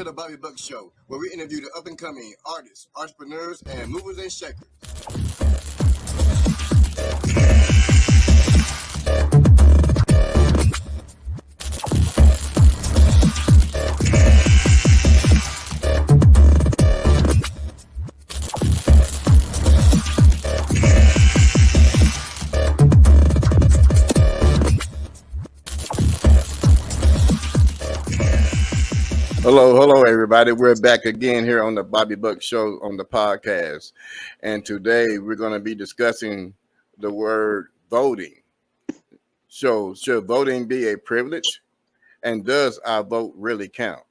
to the Bobby Buck Show, where we interview the up-and-coming artists, entrepreneurs, and movers and shakers. Hello, everybody. We're back again here on the Bobby Buck Show on the podcast. And today we're going to be discussing the word voting. So, should voting be a privilege? And does our vote really count?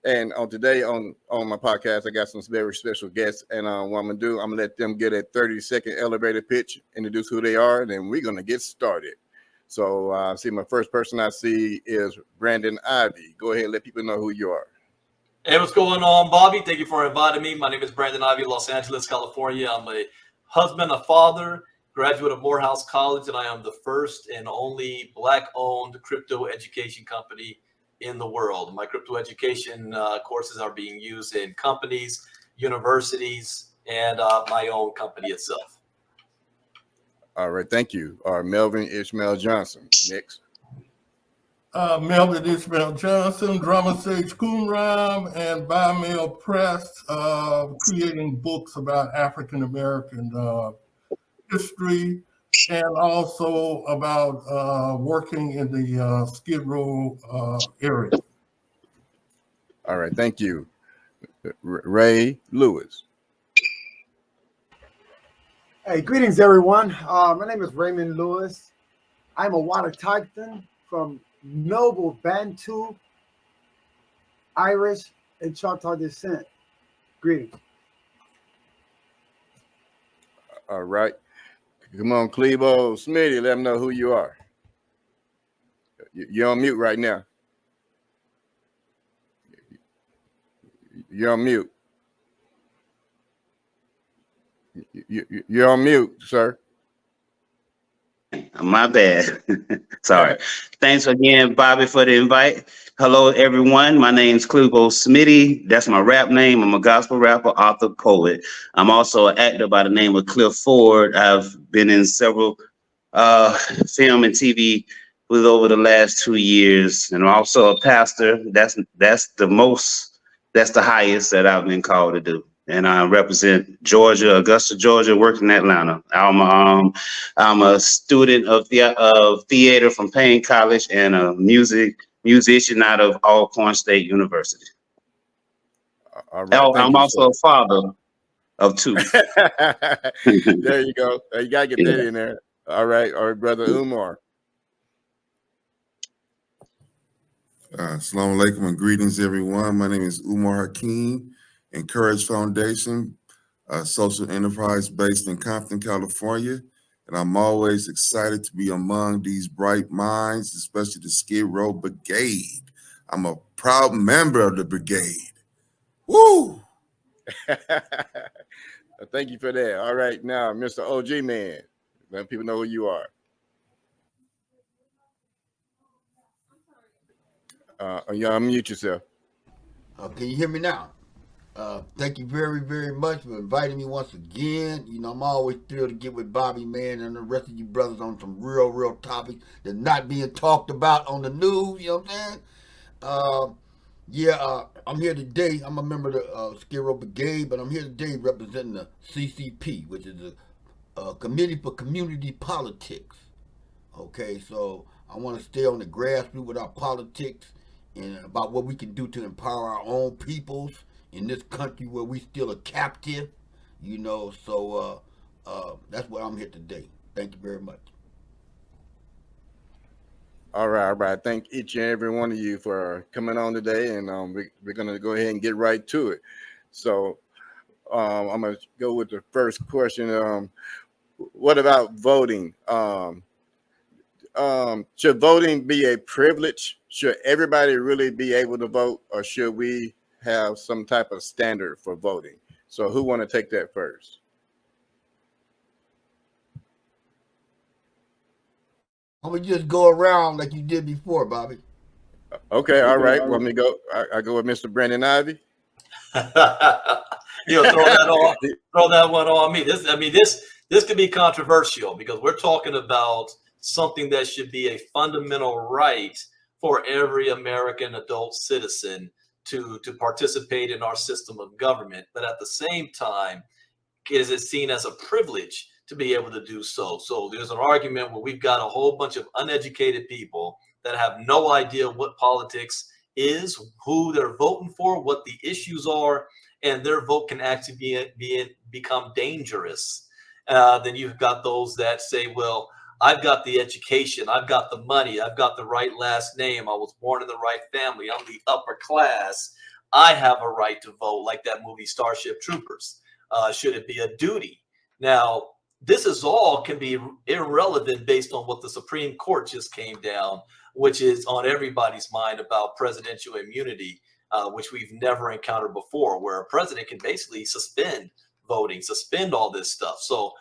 And today on my podcast, I got some very special guests. And what I'm going to do, I'm going to let them get a 30-second elevator pitch, introduce who they are, and then we're going to get started. So, see, my first person I see is Brandon Ivy. Go ahead and let people know who you are. Hey, what's going on, Bobby? Thank you for inviting me. My name is Brandon Ivy, Los Angeles, California. I'm a husband, a father, graduate of Morehouse College, and I am the first and only Black-owned crypto education company in the world. My crypto education courses are being used in companies, universities, and my own company itself. All right, thank you. Melvin Ishmael Johnson. Next. Melvin Ishmael Johnson, Drama Sage Qumran, and Bimel Press, creating books about African American history, and also about working in the Skid Row area. All right, thank you. Ray Lewis. Hey, greetings, everyone. My name is Raymond Lewis. I'm a Watertitan from noble Bantu, Irish, and Choctaw descent. Greetings. All right. Come on, Clebo Smitty, let them know who you are. You're on mute right now. You're on mute. You're on mute, sir. My bad. Sorry. Thanks again, Bobby, for the invite. Hello, everyone. My name's Clebo Smitty. That's my rap name. I'm a gospel rapper, author, poet. I'm also an actor by the name of Cliff Ford. I've been in several film and TV with over the last 2 years, and I'm also a pastor. That's the highest that I've been called to do. And I represent Georgia, Augusta, Georgia, working in Atlanta. I'm a student of theater from Payne College and a musician out of Alcorn State University. All right, I'm also a father of two. There you go. You gotta get that in there. All right, brother Umar. Assalamu alaikum and greetings, everyone. My name is Umar Hakeem. Encourage Foundation, a social enterprise based in Compton, California. And I'm always excited to be among these bright minds, especially the Skid Row Brigade. I'm a proud member of the brigade. Woo! Thank you for that. All right, now, Mr. OG Man, let people know who you are. Unmute yourself. Can you hear me now? Thank you very, very much for inviting me once again. You know, I'm always thrilled to get with Bobby, man, and the rest of you brothers on some real topics that's not being talked about on the news, you know what I'm saying? I'm here today. I'm a member of the Skid Row Brigade, but I'm here today representing the CCP, which is a Committee for Community Politics. Okay, so I want to stay on the grassroots with our politics and about what we can do to empower our own peoples in this country where we still a captive, you know, so that's why I'm here today. Thank you very much. All right. Thank each and every one of you for coming on today, and we're going to go ahead and get right to it. So I'm going to go with the first question. What about voting? Should voting be a privilege? Should everybody really be able to vote, or should we have some type of standard for voting? So who want to take that first? I'm gonna just go around like you did before, Bobby. Okay, all right. Want me to go? I go with Mr. Brandon Ivy. You know, throw that one on me. This could be controversial because we're talking about something that should be a fundamental right for every American adult citizen to participate in our system of government. But at the same time, is it seen as a privilege to be able to do so? So there's an argument where we've got a whole bunch of uneducated people that have no idea what politics is, who they're voting for, what the issues are, and their vote can actually become dangerous. Then you've got those that say, well, I've got the education, I've got the money, I've got the right last name, I was born in the right family, I'm the upper class, I have a right to vote, like that movie Starship Troopers. Should it be a duty? Now, this is all can be irrelevant based on what the Supreme Court just came down, which is on everybody's mind about presidential immunity, which we've never encountered before, where a president can basically suspend voting, suspend all this stuff. So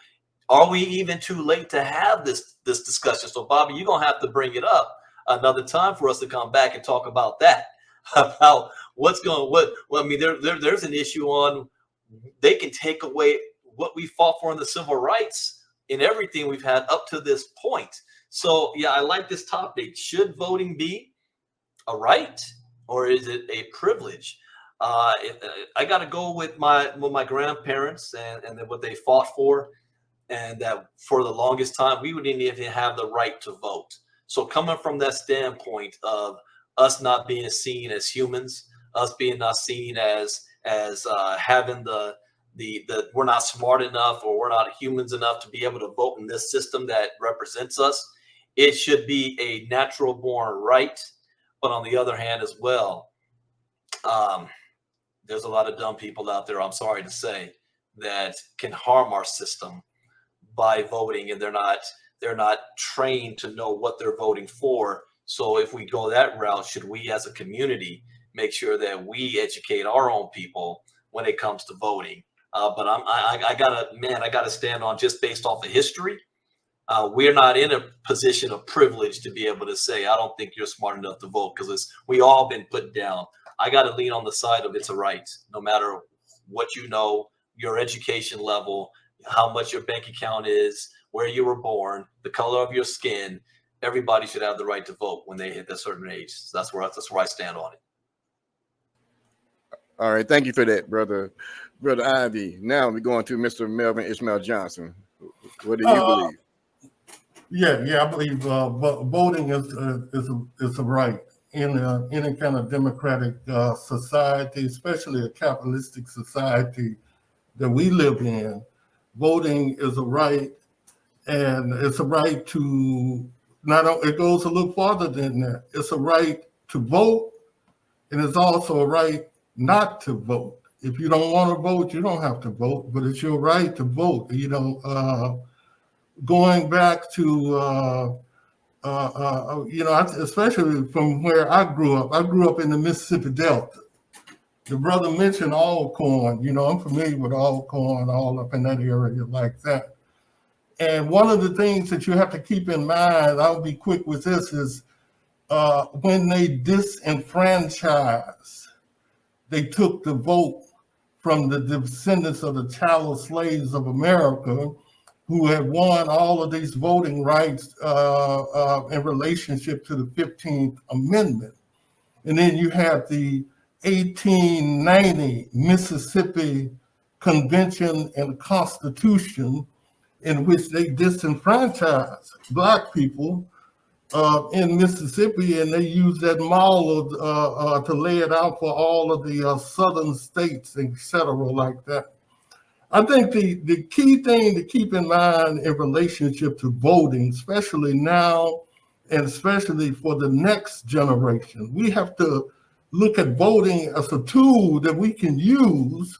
are we even too late to have this discussion? So Bobby, you're gonna have to bring it up another time for us to come back and talk about that. About what's going well, I mean, there's an issue on they can take away what we fought for in the civil rights in everything we've had up to this point. So yeah, I like this topic. Should voting be a right or is it a privilege? I got to go with my grandparents and what they fought for, and that for the longest time we didn't even have the right to vote. So coming from that standpoint of us not being seen as humans, us being not seen as having the we're not smart enough or we're not humans enough to be able to vote in this system that represents us. It should be a natural born right. But on the other hand as well, there's a lot of dumb people out there, I'm sorry to say, that can harm our system by voting, and they're not trained to know what they're voting for. So if we go that route, should we as a community make sure that we educate our own people when it comes to voting? But I gotta stand on just based off of history. We're not in a position of privilege to be able to say, I don't think you're smart enough to vote, because we all been put down. I got to lean on the side of it's a right, no matter what you know, your education level, how much your bank account is, where you were born, the color of your skin. Everybody should have the right to vote when they hit a certain age. So that's where I stand on it. All right, thank you for that, brother Ivy. Now we're going to Mr. Melvin Ishmael Johnson. What do you believe? Yeah, I believe voting is a right in any kind of democratic society, especially a capitalistic society that we live in. Voting is a right, and it's a right to it goes a little farther than that. It's a right to vote, and it's also a right not to vote. If you don't want to vote, you don't have to vote, but it's your right to vote. You know, going back to especially from where I grew up in the Mississippi Delta. The brother mentioned Alcorn. You know, I'm familiar with Alcorn, all up in that area like that. And one of the things that you have to keep in mind, I'll be quick with this, is when they disenfranchised, they took the vote from the descendants of the chattel slaves of America, who had won all of these voting rights in relationship to the 15th Amendment. And then you have the 1890 Mississippi Convention and Constitution, in which they disenfranchised Black people in Mississippi, and they used that model to lay it out for all of the southern states, et cetera, like that. I think the key thing to keep in mind in relationship to voting, especially now, and especially for the next generation, we have to look at voting as a tool that we can use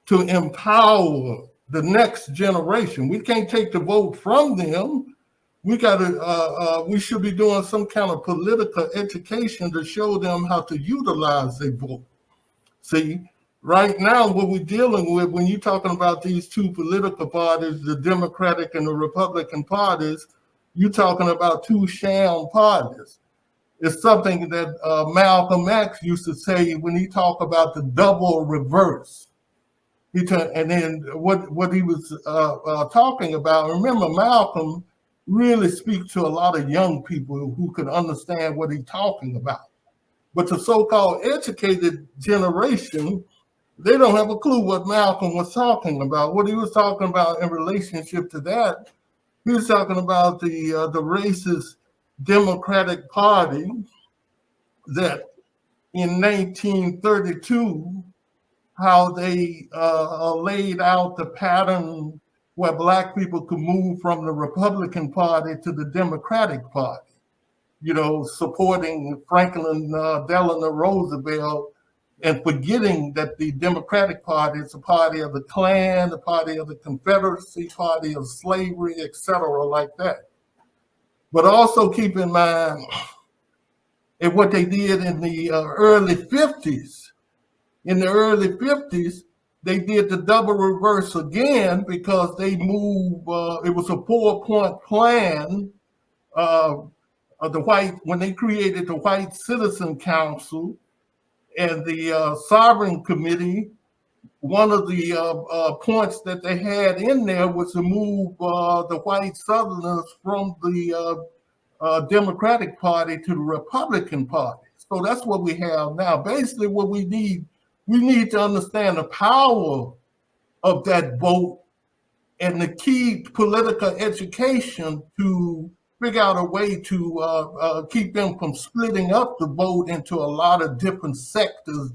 to empower the next generation. We can't take the vote from them. We should be doing some kind of political education to show them how to utilize their vote. See, right now, what we're dealing with, when you're talking about these two political parties, the Democratic and the Republican parties, you're talking about two sham parties. is something that Malcolm X used to say when he talked about the double reverse. And then what he was talking about, remember Malcolm really speaks to a lot of young people who could understand what he's talking about. But the so-called educated generation, they don't have a clue what Malcolm was talking about. What he was talking about in relationship to that, he was talking about the racist Democratic Party that in 1932, how they laid out the pattern where Black people could move from the Republican Party to the Democratic Party, supporting Franklin Delano Roosevelt and forgetting that the Democratic Party is a party of the Klan, the party of the Confederacy, party of slavery, etc., like that. But also keep in mind what they did in the early 50s. In the early 50s, they did the double reverse again because they moved, it was a 4-point plan. When they created the White Citizen Council and the Sovereign Committee, one of the points that they had in there was to move the white Southerners from the Democratic Party to the Republican Party. So that's what we have now. Basically, what we need to understand the power of that vote and the key political education to figure out a way to keep them from splitting up the vote into a lot of different sectors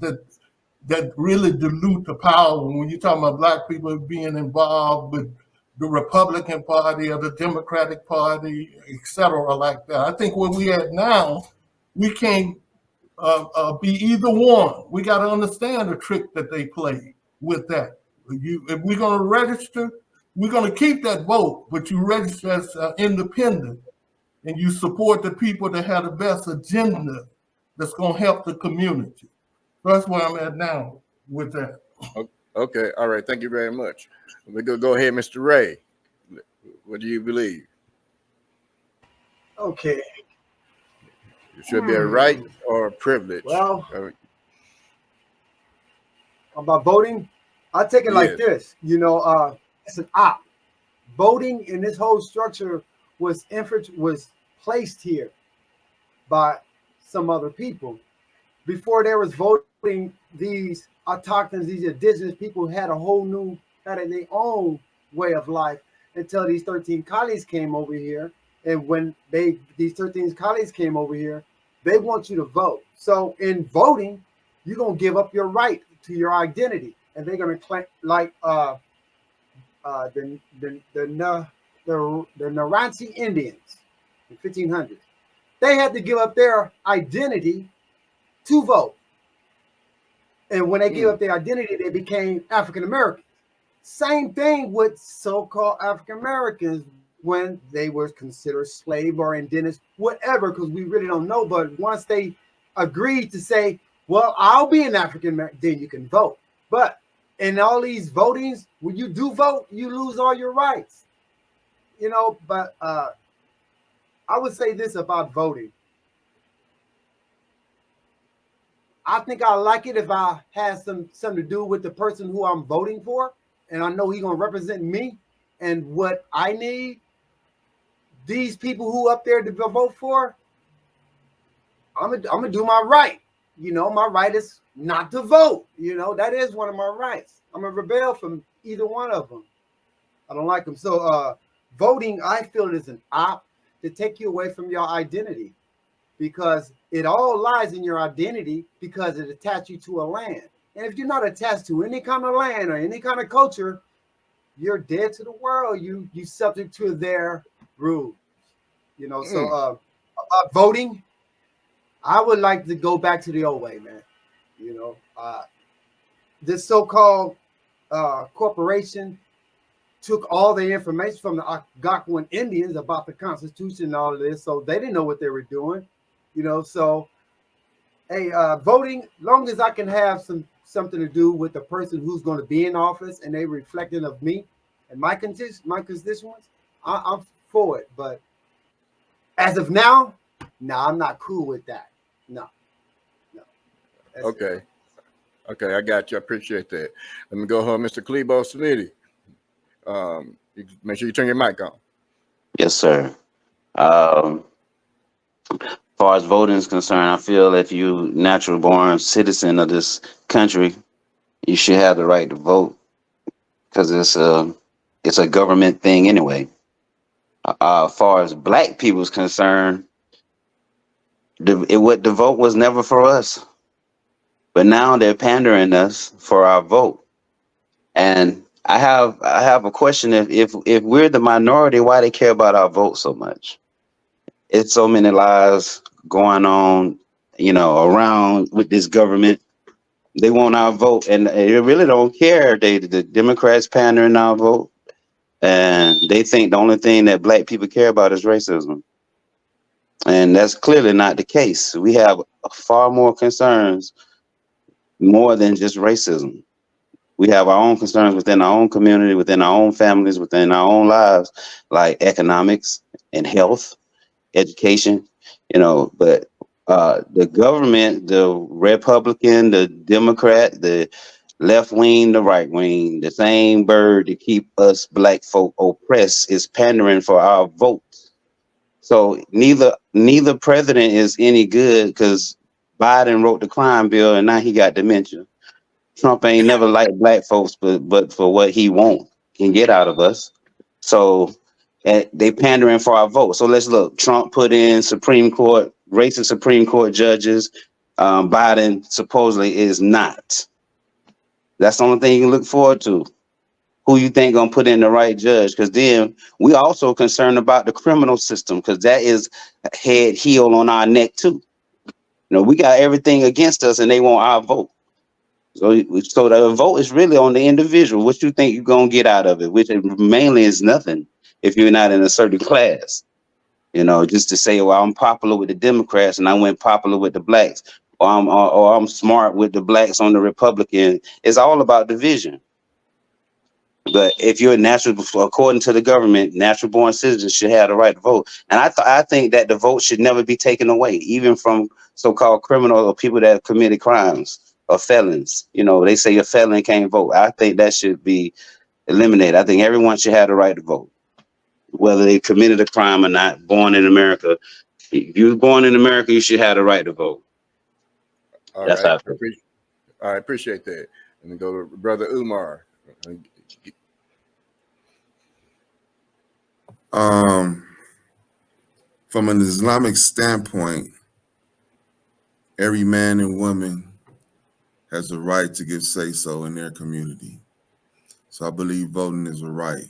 that really dilute the power. When you're talking about Black people being involved with the Republican Party or the Democratic Party, et cetera, like that. I think where we at now, we can't be either one. We got to understand the trick that they play with that. If we're going to register, we're going to keep that vote, but you register as independent and you support the people that have the best agenda that's going to help the community. So that's where I'm at now with that. Okay, all right. Thank you very much. We're going to go ahead, Mr. Ray. What do you believe? Okay. It should be a right or a privilege. Well, about voting, I take it like this. It's an op. Voting in this whole structure was placed here by some other people. Before there was voting, these autochthons, these indigenous people had their own way of life until these 13 colonies came over here. And when these 13 colonies came over here, they want you to vote. So in voting, you're gonna give up your right to your identity, and they're gonna claim like the Naranci Indians in 1500s. They had to give up their identity to vote, and when they gave up their identity, they became African Americans. Same thing with so-called African Americans when they were considered slave or indigenous, whatever, because we really don't know. But once they agreed to say, well, I'll be an African American, then you can vote. But in all these votings, when you do vote, you lose all your rights. But I would say this about voting. I think I like it if I have something to do with the person who I'm voting for, and I know he's gonna represent me and what I need. These people who up there to vote for, I'm gonna do my right. My right is not to vote. That is one of my rights. I'm gonna rebel from either one of them. I don't like them. So voting, I feel, is an op to take you away from your identity, because it all lies in your identity, because it attached you to a land. And if you're not attached to any kind of land or any kind of culture, you're dead to the world. You subject to their rules. So about voting, I would like to go back to the old way, man. This so-called corporation took all the information from the Algonquin Indians about the Constitution and all of this, so they didn't know what they were doing. So hey, voting, long as I can have something to do with the person who's going to be in office and they reflecting of me and my constituents, I'm for it. But as of now, No, I'm not cool with that. No. That's it. Okay. Okay, I got you. I appreciate that. Let me go home, Mr. Clebo Smitty. Make sure you turn your mic on. Yes, sir. As far as voting is concerned, I feel if you natural born citizen of this country, you should have the right to vote because it's a government thing anyway. As far as black people's concerned, the vote was never for us, but now they're pandering us for our vote. And I have a question: if we're the minority, why they care about our vote so much? It's so many lies going on, around with this government. They want our vote, and they really don't care. The Democrats pandering our vote, and they think the only thing that black people care about is racism, and that's clearly not the case. We have far more concerns, more than just racism. We have our own concerns within our own community, within our own families, within our own lives, like economics and health, education, but the government, the Republican, the Democrat, the left wing, the right wing, the same bird to keep us black folk oppressed is pandering for our vote. So neither president is any good because Biden wrote the crime bill and now he got dementia. Trump ain't never liked black folks, but for what he can get out of us. So they pandering for our vote. So let's look. Trump put in Supreme Court, racist Supreme Court judges. Biden supposedly is not. That's the only thing you can look forward to. Who you think gonna put in the right judge? Because then we also concerned about the criminal system because that is head heel on our neck too. We got everything against us and they want our vote. So the vote is really on the individual. What you think you're gonna get out of it, which mainly is nothing if you're not in a certain class. Just to say, well, I'm popular with the Democrats and I went popular with the blacks, or I'm smart with the blacks on the Republican. It's all about division. But if you're a according to the government, natural born citizens should have the right to vote. And I think that the vote should never be taken away, even from so-called criminals or people that have committed crimes or felons. They say a felon can't vote. I think that should be eliminated. I think everyone should have the right to vote, whether they committed a crime or not, born in America. If you're born in America, you should have the right to vote. All That's right. how I feel. I appreciate that. And then go to Brother Umar. From an Islamic standpoint, every man and woman has the right to give say-so in their community. So I believe voting is a right.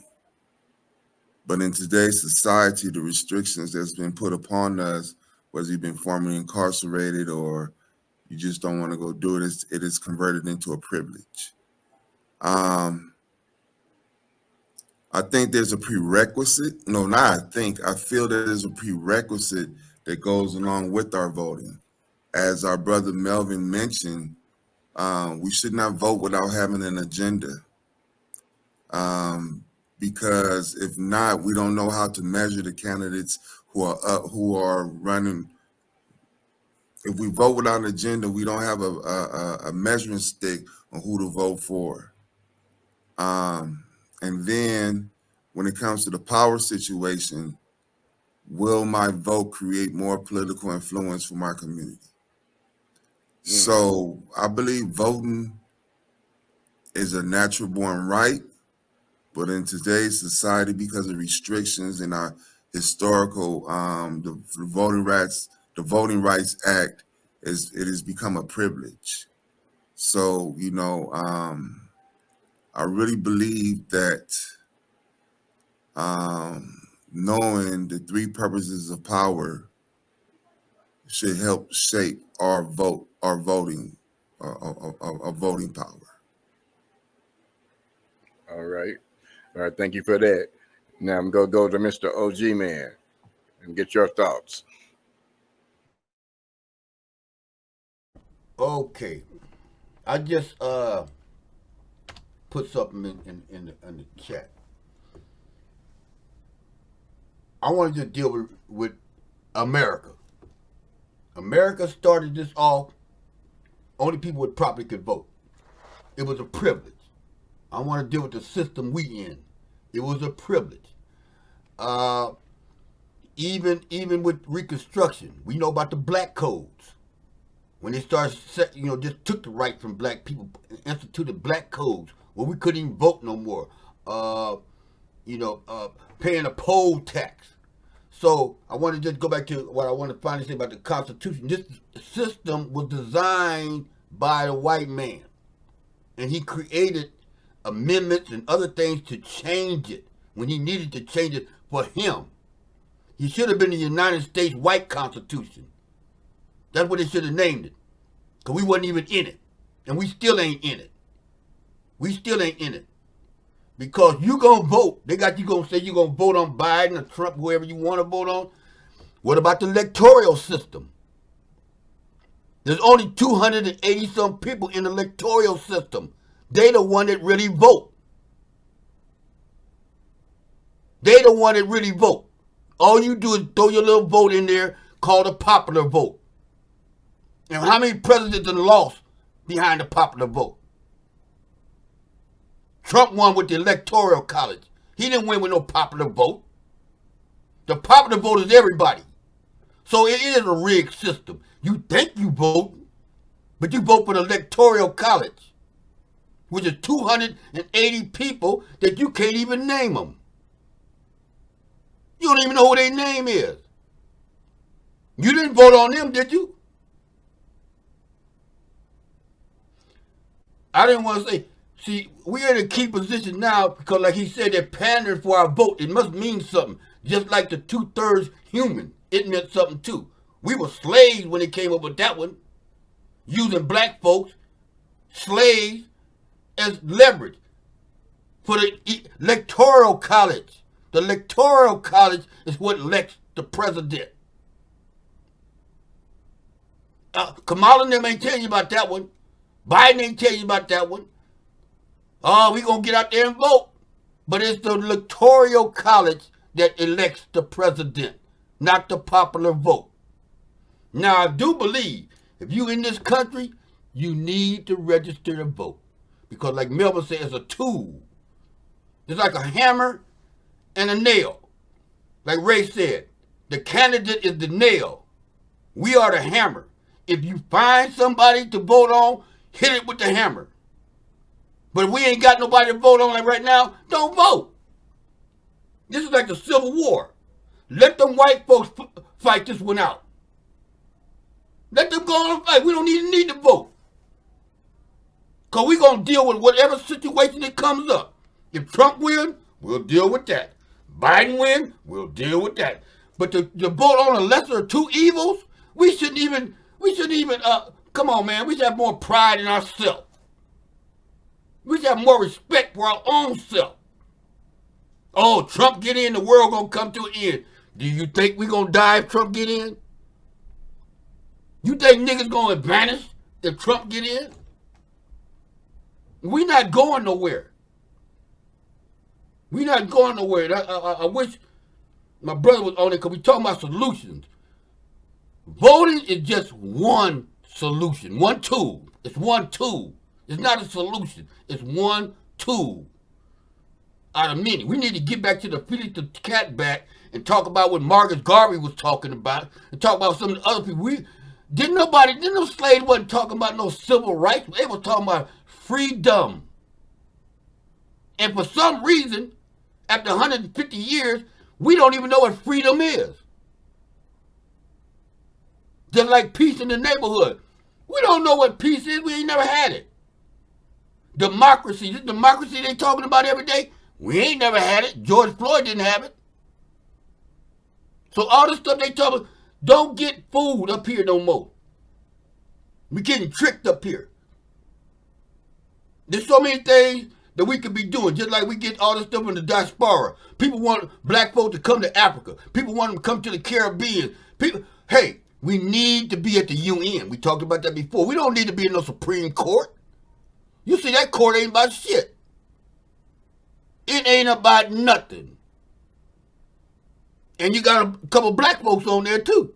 But in today's society, the restrictions that's been put upon us, whether you've been formerly incarcerated or you just don't want to go do it, it is converted into a privilege. I think there's a prerequisite. No, not I think. I feel that there's a prerequisite that goes along with our voting. As our brother Melvin mentioned, we should not vote without having an agenda. Because if not, we don't know how to measure the candidates who are running. If we vote without an agenda, we don't have a measuring stick on who to vote for. And then when it comes to the power situation, will my vote create more political influence for my community? So I believe voting is a natural born right, but in today's society, because of restrictions in our historical, the Voting Rights Act it has become a privilege. So, I really believe that knowing the three purposes of power should help shape our voting power. All right. Thank you for that. Now I'm going to go to Mr. OG Man and get your thoughts. Okay, I just put something in the chat. I want to just deal with America. America started this off, only people with property could vote. It was a privilege. I want to deal with the system we in. It was a privilege. Even with Reconstruction, we know about the black codes. When they started, just took the right from black people, instituted black codes where we couldn't even vote no more. Paying a poll tax. So I want to just go back to what I want to finally say about the Constitution. This system was designed by the white man, and he created amendments and other things to change it when he needed to change it for him. He should have been the United States White Constitution. That's what they should have named it, because we wasn't even in it, and we still ain't in it. We still ain't in it. Because you gonna vote. They got you gonna say you gonna vote on Biden or Trump, whoever you want to vote on. What about the electoral system? There's only 280 some people in the electoral system. They the one that really vote. They the one that really vote. All you do is throw your little vote in there called a popular vote. And how many presidents have lost behind the popular vote? Trump won with the Electoral College. He didn't win with no popular vote. The popular vote is everybody. So it is a rigged system. You think you vote, but you vote for the Electoral College, which is 280 people that you can't even name them. You don't even know who their name is. You didn't vote on them, did you? I didn't want to say, see, we're in a key position now because, like he said, they're pandering for our vote. It must mean something. Just like the 2/3 human, it meant something too. We were slaves when they came up with that one, using black folks, slaves, as leverage for the Electoral College. The Electoral College is what elects the president. Kamala and them ain't tell you about that one. Biden ain't tell you about that one. Oh, we gonna get out there and vote. But it's the Electoral College that elects the president, not the popular vote. Now, I do believe if you in this country, you need to register to vote. Because like Melvin said, it's a tool. It's like a hammer and a nail. Like Ray said, the candidate is the nail. We are the hammer. If you find somebody to vote on, hit it with the hammer. But if we ain't got nobody to vote on like right now, don't vote. This is like the Civil War. Let them white folks fight this one out. Let them go on and fight. We don't even need to vote. Because we're going to deal with whatever situation that comes up. If Trump wins, we'll deal with that. Biden wins, we'll deal with that. But to vote on a lesser of two evils, we shouldn't even, come on, man. We should have more pride in ourselves. We should have more respect for our own self. Oh, Trump get in, the world gonna come to an end. Do you think we gonna die if Trump get in? You think niggas gonna vanish if Trump get in? We not going nowhere. We not going nowhere. I wish my brother was on it because we talking about solutions. Voting is just one solution, one tool. It's one tool. It's not a solution. It's one tool out of many. We need to get back to the Felix the Cat back and talk about what Marcus Garvey was talking about and talk about some of the other people. Didn't no slave wasn't talking about no civil rights. They were talking about freedom. And for some reason, after 150 years, we don't even know what freedom is. Just like peace in the neighborhood. We don't know what peace is. We ain't never had it. Democracy. This democracy they talking about every day, we ain't never had it. George Floyd didn't have it. So all this stuff they talking about, don't get fooled up here no more. We getting tricked up here. There's so many things that we could be doing, just like we get all this stuff in the diaspora. People want black folks to come to Africa. People want them to come to the Caribbean. Hey, we need to be at the UN. We talked about that before. We don't need to be in no Supreme Court. You see, that court ain't about shit. It ain't about nothing. And you got a couple black folks on there too.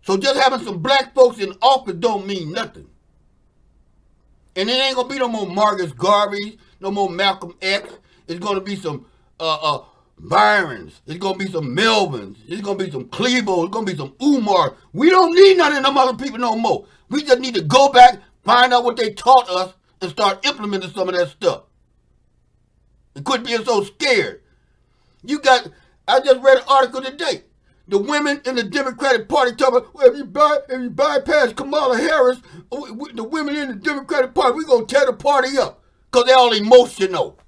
So just having some black folks in office don't mean nothing. And it ain't gonna be no more Marcus Garvey, no more Malcolm X. It's gonna be some Byrons. It's gonna be some Melvins. It's gonna be some Clevo. It's gonna be some Umar. We don't need none of them other people no more. We just need to go back, find out what they taught us, and start implementing some of that stuff. And quit being so scared. I just read an article today. The women in the Democratic Party talking about, well, if you bypass Kamala Harris, the women in the Democratic Party, we're going to tear the party up. Because they're all emotional.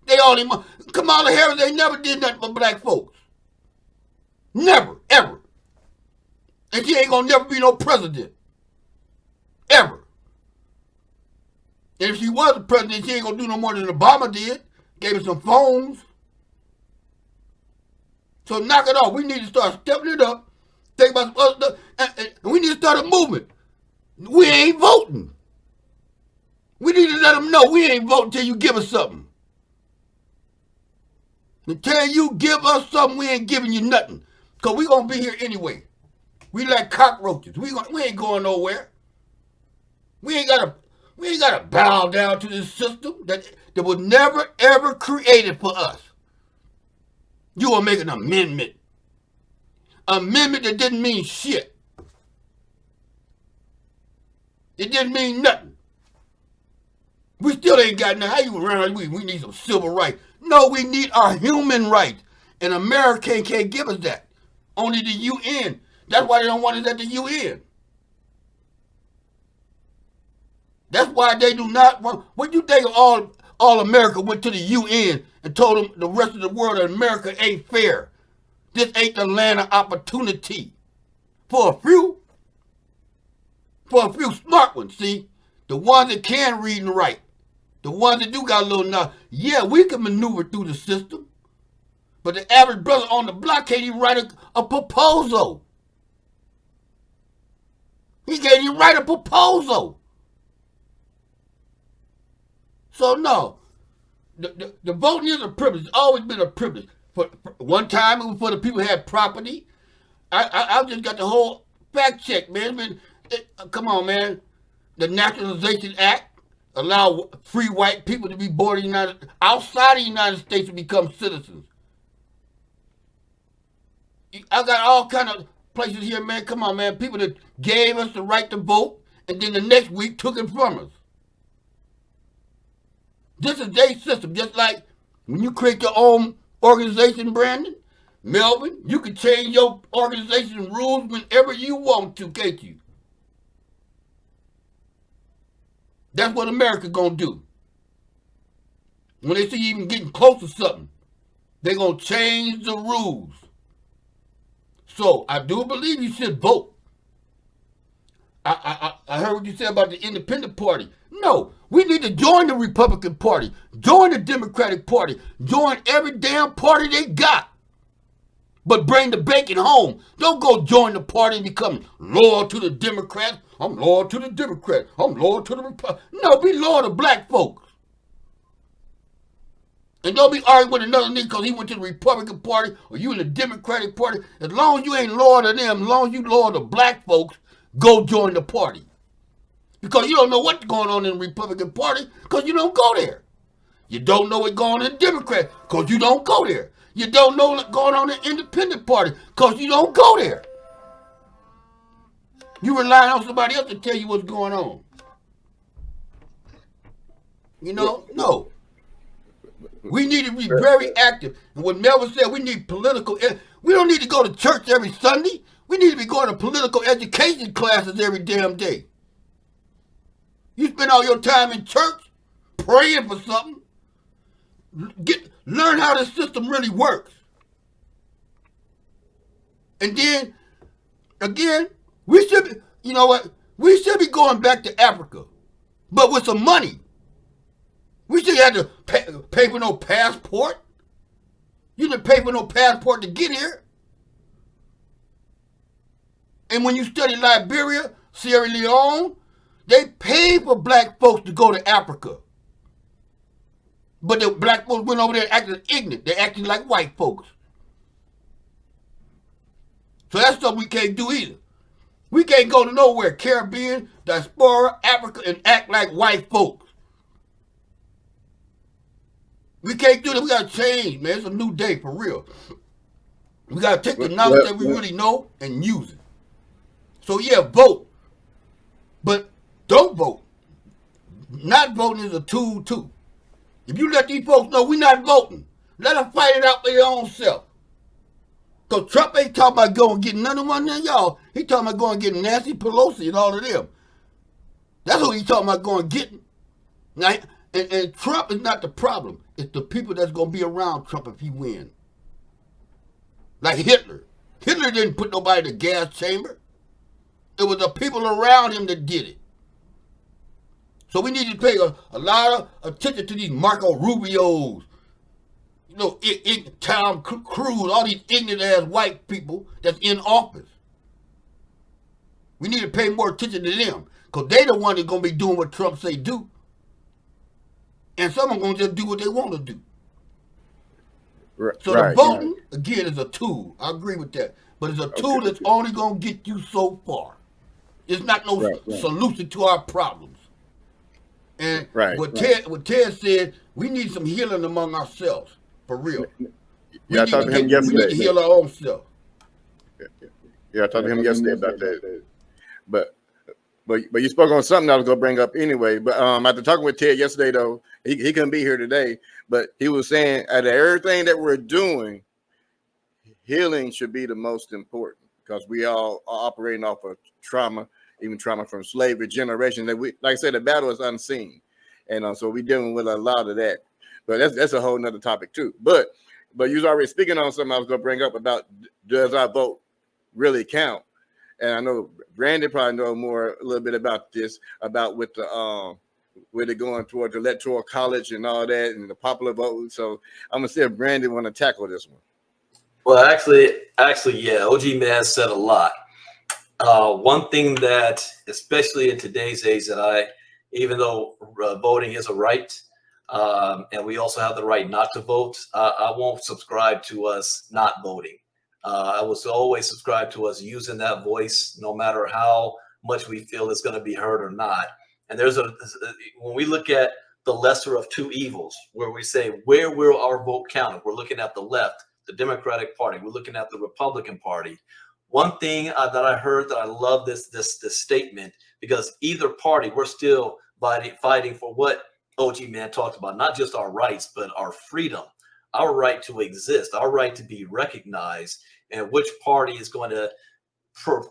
Kamala Harris ain't never did nothing for black folks. Never, ever. And she ain't going to never be no president. Ever. And if she was a president, she ain't going to do no more than Obama did. Gave her some phones. So knock it off. We need to start stepping it up. Think about some other stuff. And we need to start a movement. We ain't voting. We need to let them know we ain't voting till you give us something. Until you give us something, we ain't giving you nothing. Because we going to be here anyway. We like cockroaches. We ain't going nowhere. We ain't got to bow down to this system that was never, ever created for us. You will make an amendment. Amendment that didn't mean shit. It didn't mean nothing. We still ain't got nothing. How you around? We need some civil rights. No, we need our human rights. And America can't give us that. Only the UN. That's why they don't want us at the UN. That's why they do not want. What do you think all America went to the UN and told them the rest of the world that America ain't fair? This ain't the land of opportunity. For a few smart ones, see? The ones that can read and write. The ones that do got a little knowledge. Yeah, we can maneuver through the system. But the average brother on the block can't even write a proposal. He can't even write a proposal. So no, the voting is a privilege. It's always been a privilege. For one time, it was for the people who had property. I just got the whole fact check, man. Come on, man. The Naturalization Act allowed free white people to be born outside the United States to become citizens. I got all kind of places here, man. Come on, man. People that gave us the right to vote, and then the next week took it from us. This is their system. Just like when you create your own organization, Brandon, Melvin, you can change your organization rules whenever you want to, can't you? That's what America gonna do. When they see you even getting close to something, they're gonna change the rules. So I do believe you should vote. I heard what you said about the Independent Party. No, we need to join the Republican Party, join the Democratic Party, join every damn party they got. But bring the bacon home. Don't go join the party and become loyal to the Democrats. I'm loyal to the Democrats. I'm loyal to the Republicans. No, be loyal to black folks. And don't be arguing with another nigga because he went to the Republican Party or you in the Democratic Party. As long as you ain't loyal to them, as long as you loyal to black folks, go join the party. Because you don't know what's going on in the Republican Party because you don't go there. You don't know what's going on in the Democrat because you don't go there. You don't know what's going on in the Independent Party because you don't go there. You rely on somebody else to tell you what's going on. You know, no. We need to be very active. And what Melvin said, we need political. We don't need to go to church every Sunday. We need to be going to political education classes every damn day. You spend all your time in church praying for something. Learn how the system really works. And then, again, we should be, you know what? We should be going back to Africa, but with some money. We should have to pay for no passport. You didn't pay for no passport to get here. And when you study Liberia, Sierra Leone, they pay for black folks to go to Africa. But the black folks went over there acting ignorant. They acting like white folks. So that's something we can't do either. We can't go to nowhere, Caribbean, diaspora, Africa, and act like white folks. We can't do that. We got to change, man. It's a new day for real. We got to take the knowledge that we really know and use it. So, yeah, vote. But don't vote. Not voting is a tool, too. If you let these folks know we're not voting, let them fight it out for their own self. Because Trump ain't talking about going and getting none of one of y'all. He talking about going and getting Nancy Pelosi and all of them. That's what he's talking about going and getting. Now, and Trump is not the problem. It's the people that's going to be around Trump if he wins. Like Hitler. Hitler didn't put nobody in the gas chamber. It was the people around him that did it. So we need to pay a lot of attention to these Marco Rubios, you know, Tom Cruise, all these ignorant-ass white people that's in office. We need to pay more attention to them because they the one that's going to be doing what Trump say do. And some are going to just do what they want to do. So the voting, again, is a tool. I agree with that. But it's a tool that's only going to get you so far. It's not no solution to our problems. And what Ted said, we need some healing among ourselves, for real. Yeah, I talked to him yesterday. We need to heal our own self. Yeah, I talked to him yesterday about that. But you spoke on something I was gonna bring up anyway. But after talking with Ted yesterday, though, he couldn't be here today. But he was saying out of everything that we're doing, healing should be the most important because we all are operating off of trauma, even trauma from slavery generation. That we, like I said, the battle is unseen, and so we're dealing with a lot of that. But that's a whole nother topic too. But you was already speaking on something I was gonna bring up about does our vote really count? And I know Brandon probably know a little bit about this, about with the where they're going toward the electoral college and all that and the popular vote. So I'm gonna see if Brandon want to tackle this one. Well, actually, yeah, OG Man said a lot. One thing that, especially in today's age, that even though voting is a right, and we also have the right not to vote, I won't subscribe to us not voting. I will always subscribe to us using that voice, no matter how much we feel it's going to be heard or not. And when we look at the lesser of two evils, where we say, where will our vote count? We're looking at the left, the Democratic Party. We're looking at the Republican Party. One thing that I heard that I love this statement, because either party, we're still fighting for what OG Man talked about, not just our rights, but our freedom, our right to exist, our right to be recognized, and which party is going to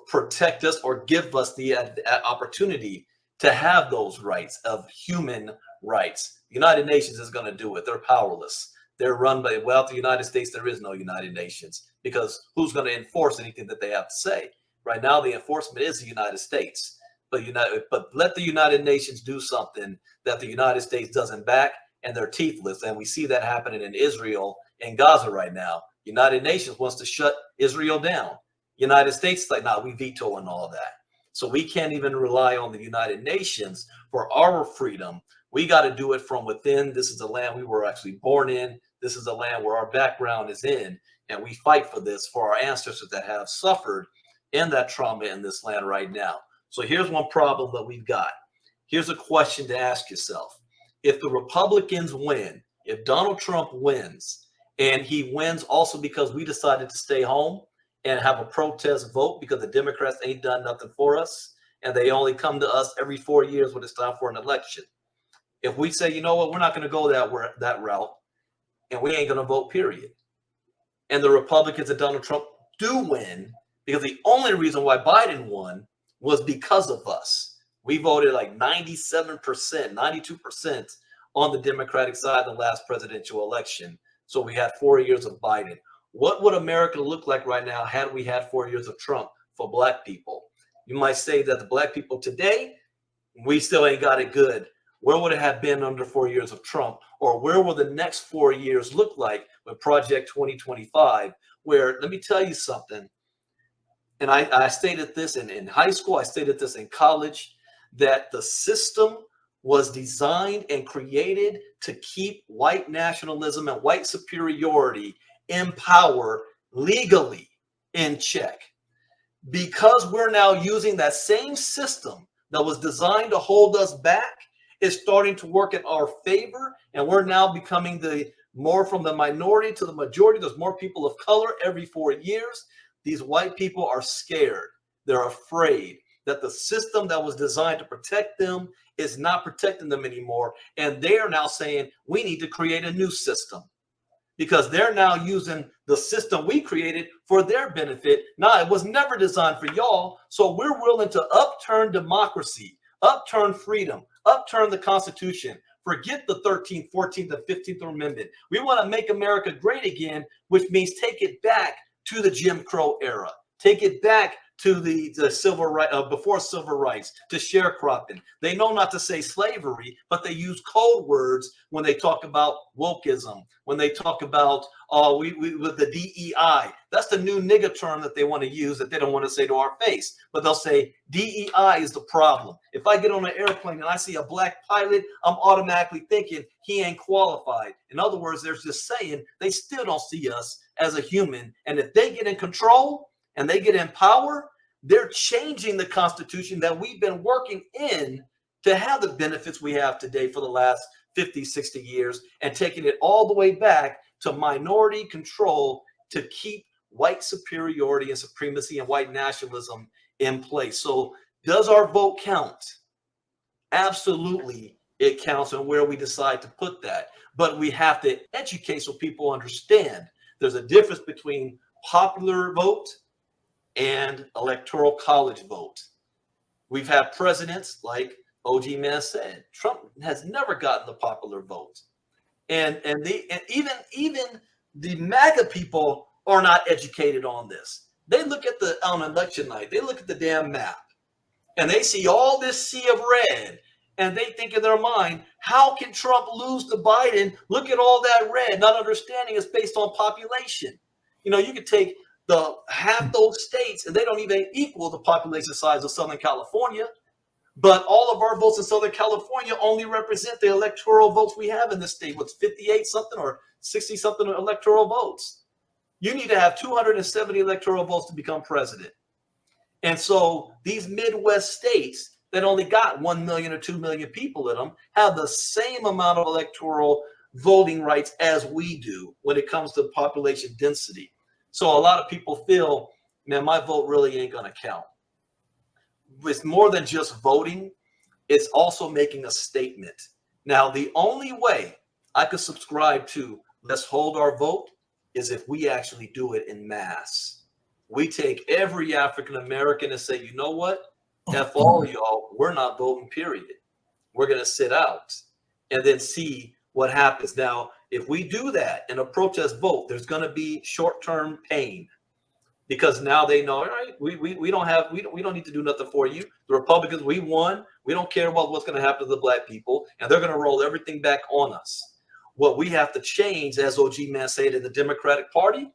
protect us or give us the opportunity to have those rights of human rights. The United Nations is going to do it. They're powerless. They're run by, without the United States, there is no United Nations, because who's going to enforce anything that they have to say? Right now, the enforcement is the United States. But let the United Nations do something that the United States doesn't back, and they're teethless. And we see that happening in Israel and Gaza right now. United Nations wants to shut Israel down. United States is like, nah, we vetoing all that. So we can't even rely on the United Nations for our freedom. We got to do it from within. This is the land we were actually born in. This is the land where our background is in. And we fight for this, for our ancestors that have suffered in that trauma in this land right now. So here's one problem that we've got. Here's a question to ask yourself. If the Republicans win, if Donald Trump wins, and he wins also because we decided to stay home and have a protest vote because the Democrats ain't done nothing for us, and they only come to us every 4 years when it's time for an election. If we say, you know what, we're not going to go that route, and we ain't going to vote, period. And the Republicans and Donald Trump do win, because the only reason why Biden won was because of us. We voted like 97%, 92% on the Democratic side in the last presidential election. So we had 4 years of Biden. What would America look like right now had we had 4 years of Trump for Black people? You might say that the Black people today, we still ain't got it good. Where would it have been under 4 years of Trump? Or where will the next 4 years look like with Project 2025? Where, let me tell you something, and I stated this in high school, I stated this in college, that the system was designed and created to keep white nationalism and white superiority in power legally in check. because we're now using that same system that was designed to hold us back, is starting to work in our favor, and we're now becoming the more from the minority to the majority. There's more people of color every 4 years. These white people are scared. They're afraid that the system that was designed to protect them is not protecting them anymore. And they are now saying, we need to create a new system, because they're now using the system we created for their benefit. Now, it was never designed for y'all. So we're willing to upturn democracy, upturn freedom, upturn the Constitution. Forget the 13th, 14th, and 15th Amendment. We want to make America great again, which means take it back to the Jim Crow era. Take it back to the civil right before civil rights, to sharecropping. They know not to say slavery, but they use code words when they talk about wokeism, when they talk about with the DEI. That's the new nigger term that they want to use that they don't want to say to our face, but they'll say DEI is the problem. If I get on an airplane and I see a black pilot, I'm automatically thinking he ain't qualified. In other words, they're just saying they still don't see us as a human. And if they get in control and they get in power, they're changing the Constitution that we've been working in to have the benefits we have today for the last 50, 60 years, and taking it all the way back to minority control to keep white superiority and supremacy and white nationalism in place. So does our vote count? Absolutely, it counts on where we decide to put that. But we have to educate so people understand there's a difference between popular vote and electoral college vote. We've had presidents like OG Man said, Trump has never gotten the popular vote. And even the MAGA people are not educated on this. They look at on election night, they look at the damn map and they see all this sea of red, and they think in their mind, how can Trump lose to Biden? Look at all that red, not understanding it's based on population. You know, you could take half those states and they don't even equal the population size of Southern California. But all of our votes in Southern California only represent the electoral votes we have in this state. What's 58 something or 60 something electoral votes? You need to have 270 electoral votes to become president. And so these Midwest states that only got 1 million or 2 million people in them have the same amount of electoral voting rights as we do when it comes to population density. So a lot of people feel, man, my vote really ain't going to count. It's more than just voting. It's also making a statement. Now, the only way I could subscribe to let's hold our vote is if we actually do it in mass. We take every African American and say, you know what? F all y'all, we're not voting, period. We're going to sit out and then see what happens. Now, if we do that in a protest vote, there's going to be short-term pain, because now they know, all right, we don't need to do nothing for you. The Republicans, we won. We don't care about what's going to happen to the black people, and they're going to roll everything back on us. What we have to change, as OG Man said, in the Democratic Party,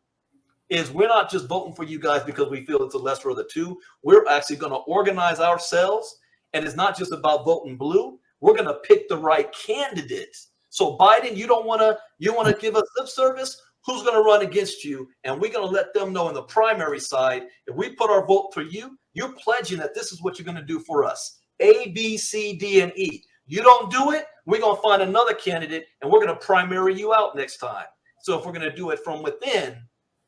is we're not just voting for you guys because we feel it's the lesser of the two. We're actually going to organize ourselves, and it's not just about voting blue. We're going to pick the right candidate. So Biden, you want to give us lip service? Who's going to run against you? And we're going to let them know in the primary side, if we put our vote for you, you're pledging that this is what you're going to do for us. A, B, C, D, and E. You don't do it, we're going to find another candidate, and we're going to primary you out next time. So if we're going to do it from within,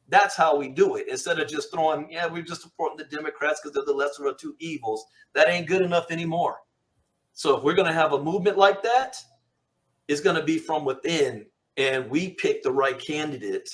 that's how we do it. Instead of just throwing, we're just supporting the Democrats because they're the lesser of two evils. That ain't good enough anymore. So if we're going to have a movement like that, it's going to be from within, and we pick the right candidate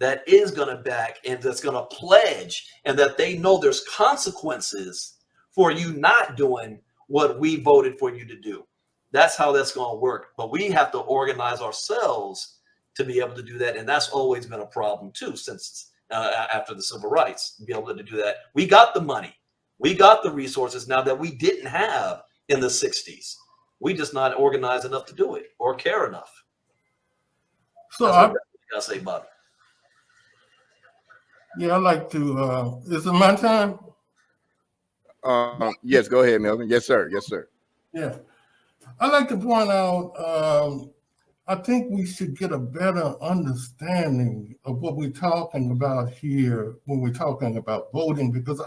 that is going to back and that's going to pledge, and that they know there's consequences for you not doing what we voted for you to do. That's how that's going to work. But we have to organize ourselves to be able to do that. And that's always been a problem too, since after the civil rights, to be able to do that. We got the money. We got the resources now that we didn't have in the 60s. We just not organized enough to do it or care enough. So I say, Bob. Yeah, I'd like to, is it my time? Yes, go ahead, Melvin. Yes, sir. Yes, sir. Yeah. I'd like to point out, I think we should get a better understanding of what we're talking about here when we're talking about voting, because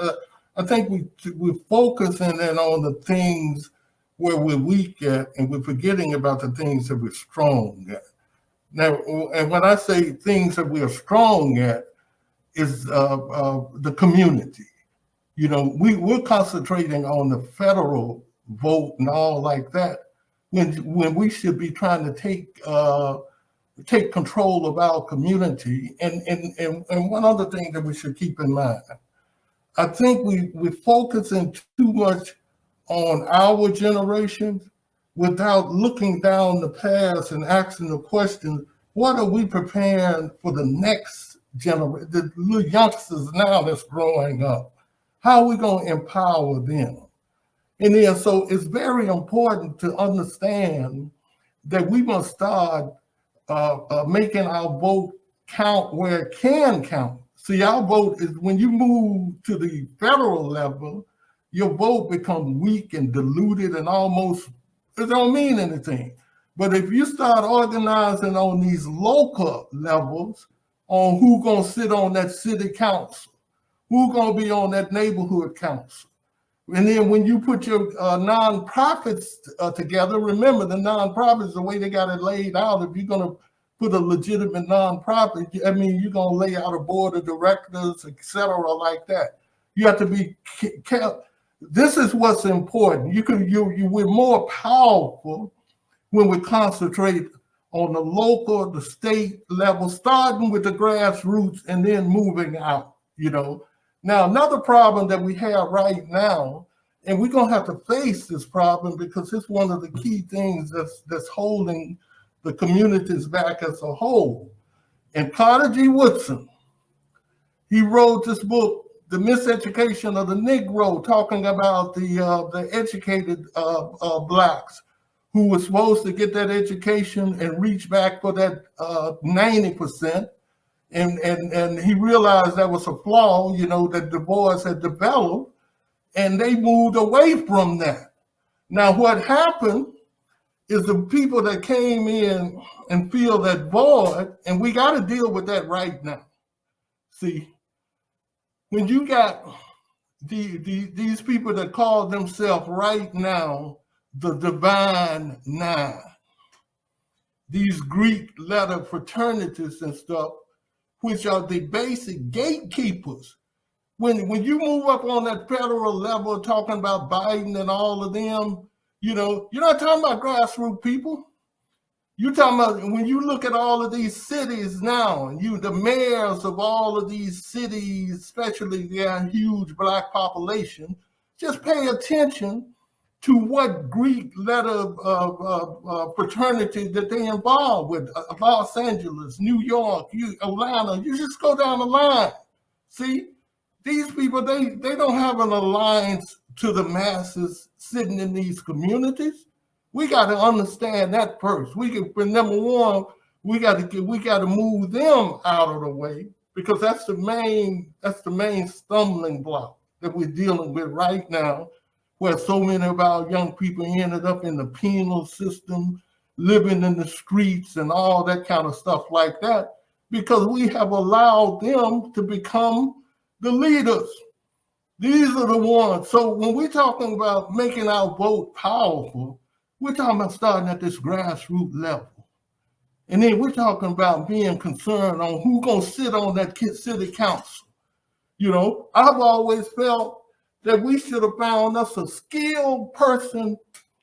I think we're focusing in on the things where we're weak at, and we're forgetting about the things that we're strong at. Now, and when I say things that we are strong at, is the community. You know, we're concentrating on the federal vote and all like that, when we should be trying to take control of our community. And one other thing that we should keep in mind, I think we're focusing too much on our generation without looking down the path and asking the question, what are we preparing for the next generation, the little youngsters now that's growing up? How are we going to empower them? And then, so it's very important to understand that we must start making our vote count where it can count. See, our vote is, when you move to the federal level, your vote becomes weak and diluted and almost, it don't mean anything. But if you start organizing on these local levels on who's going to sit on that city council, who's going to be on that neighborhood council, and then when you put your nonprofits together, remember the nonprofits, the way they got it laid out, if you're going to put a legitimate nonprofit, I mean, you're going to lay out a board of directors, et cetera, like that. You have to be careful. This is what's important. We're more powerful when we concentrate on the local, the state level, starting with the grassroots and then moving out, you know. Now, another problem that we have right now, and we're going to have to face this problem because it's one of the key things that's holding the communities back as a whole. And Carter G. Woodson, he wrote this book, The Miseducation of the Negro, talking about the educated Blacks who were supposed to get that education and reach back for that 90%. And he realized that was a flaw, you know, that Du Bois had developed, and they moved away from that. Now, what happened is the people that came in and fill that void, and we got to deal with that right now. See, when you got these people that call themselves right now the Divine Nine, these Greek letter fraternities and stuff, which are the basic gatekeepers. When you move up on that federal level, talking about Biden and all of them, you know, you're not talking about grassroots people. You're talking about, when you look at all of these cities now, and the mayors of all of these cities, especially their huge Black population, just pay attention to what Greek letter fraternity that they involved with. Los Angeles, New York, Atlanta, you just go down the line. See, these people, they don't have an alliance to the masses sitting in these communities. We got to understand that first. Number one, we got to move them out of the way, because that's the main stumbling block that we're dealing with right now, where so many of our young people ended up in the penal system, living in the streets and all that kind of stuff like that, because we have allowed them to become the leaders. These are the ones. So when we're talking about making our vote powerful, we're talking about starting at this grassroots level. And then we're talking about being concerned on who's going to sit on that city council. You know, I've always felt that we should have found us a skilled person,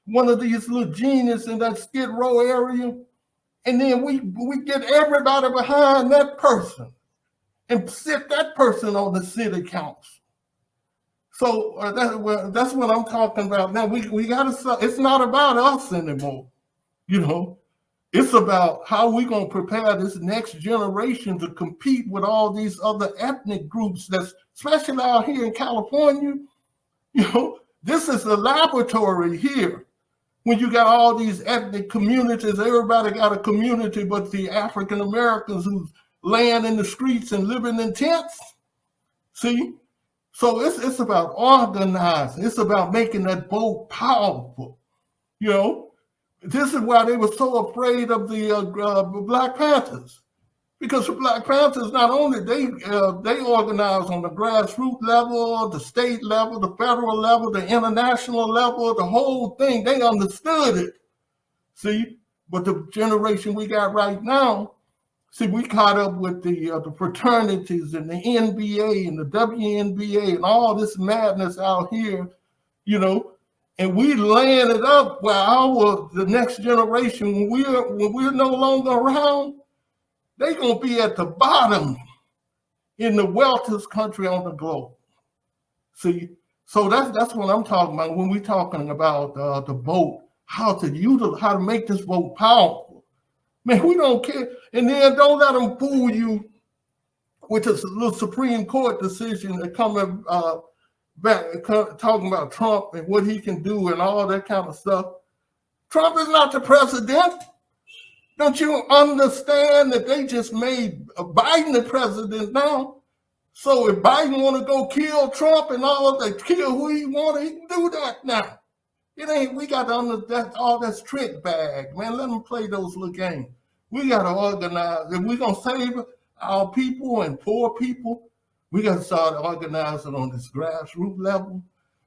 one of these little geniuses in that Skid Row area, and then we get everybody behind that person and sit that person on the city council. So that's what I'm talking about. Now we gotta. It's not about us anymore, you know. It's about how we gonna prepare this next generation to compete with all these other ethnic groups. That's especially out here in California. You know, this is a laboratory here. When you got all these ethnic communities, everybody got a community, but the African Americans who's laying in the streets and living in tents. See. So it's about organizing. It's about making that vote powerful. You know, this is why they were so afraid of the Black Panthers. Because the Black Panthers, not only they organize on the grassroots level, the state level, the federal level, the international level, the whole thing. They understood it. See, but the generation we got right now, see, we caught up with the fraternities and the NBA and the WNBA and all this madness out here, you know, and we laying it up where the next generation, when we're no longer around, they're gonna be at the bottom in the wealthiest country on the globe. See, so that's what I'm talking about when we're talking about the vote, how to make this vote powerful. Man, we don't care. And then don't let them fool you with this little Supreme Court decision that coming back talking about Trump and what he can do and all that kind of stuff. Trump is not the president. Don't you understand that they just made Biden the president now? So if Biden want to go kill Trump and all that, kill who he want, he can do that now. It ain't, we got to all that's trick bag, man. Let them play those little games. We got to organize. If we're going to save our people and poor people, we got to start organizing on this grassroots level.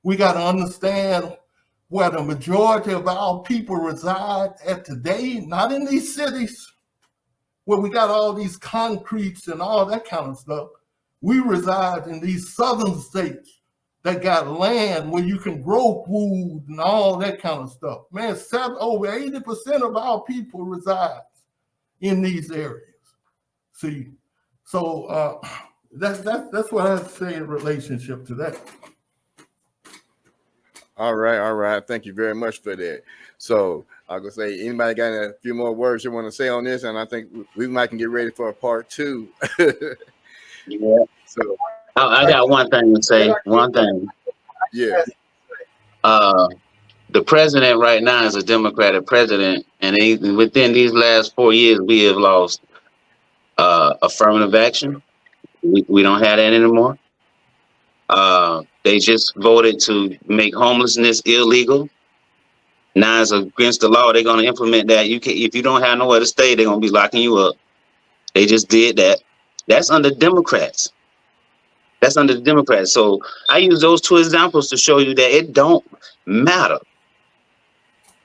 We got to understand where the majority of our people reside at today, not in these cities where we got all these concretes and all that kind of stuff. We reside in these southern states that got land where you can grow food and all that kind of stuff. Man, over 80% of our people reside in these areas. See, so that's what I say in relationship to that. All right. Thank you very much for that. So I was gonna say, anybody got a few more words you want to say on this? And I think we might can get ready for a part 2. Yeah. So I got one thing to say. One thing. yeah. The president right now is a Democratic president, and within these last 4 years, we have lost affirmative action. We don't have that anymore. They just voted to make homelessness illegal. Now it's against the law. They're going to implement that. If you don't have nowhere to stay, they're going to be locking you up. They just did that. That's under Democrats. That's under the Democrats. So I use those 2 examples to show you that it don't matter,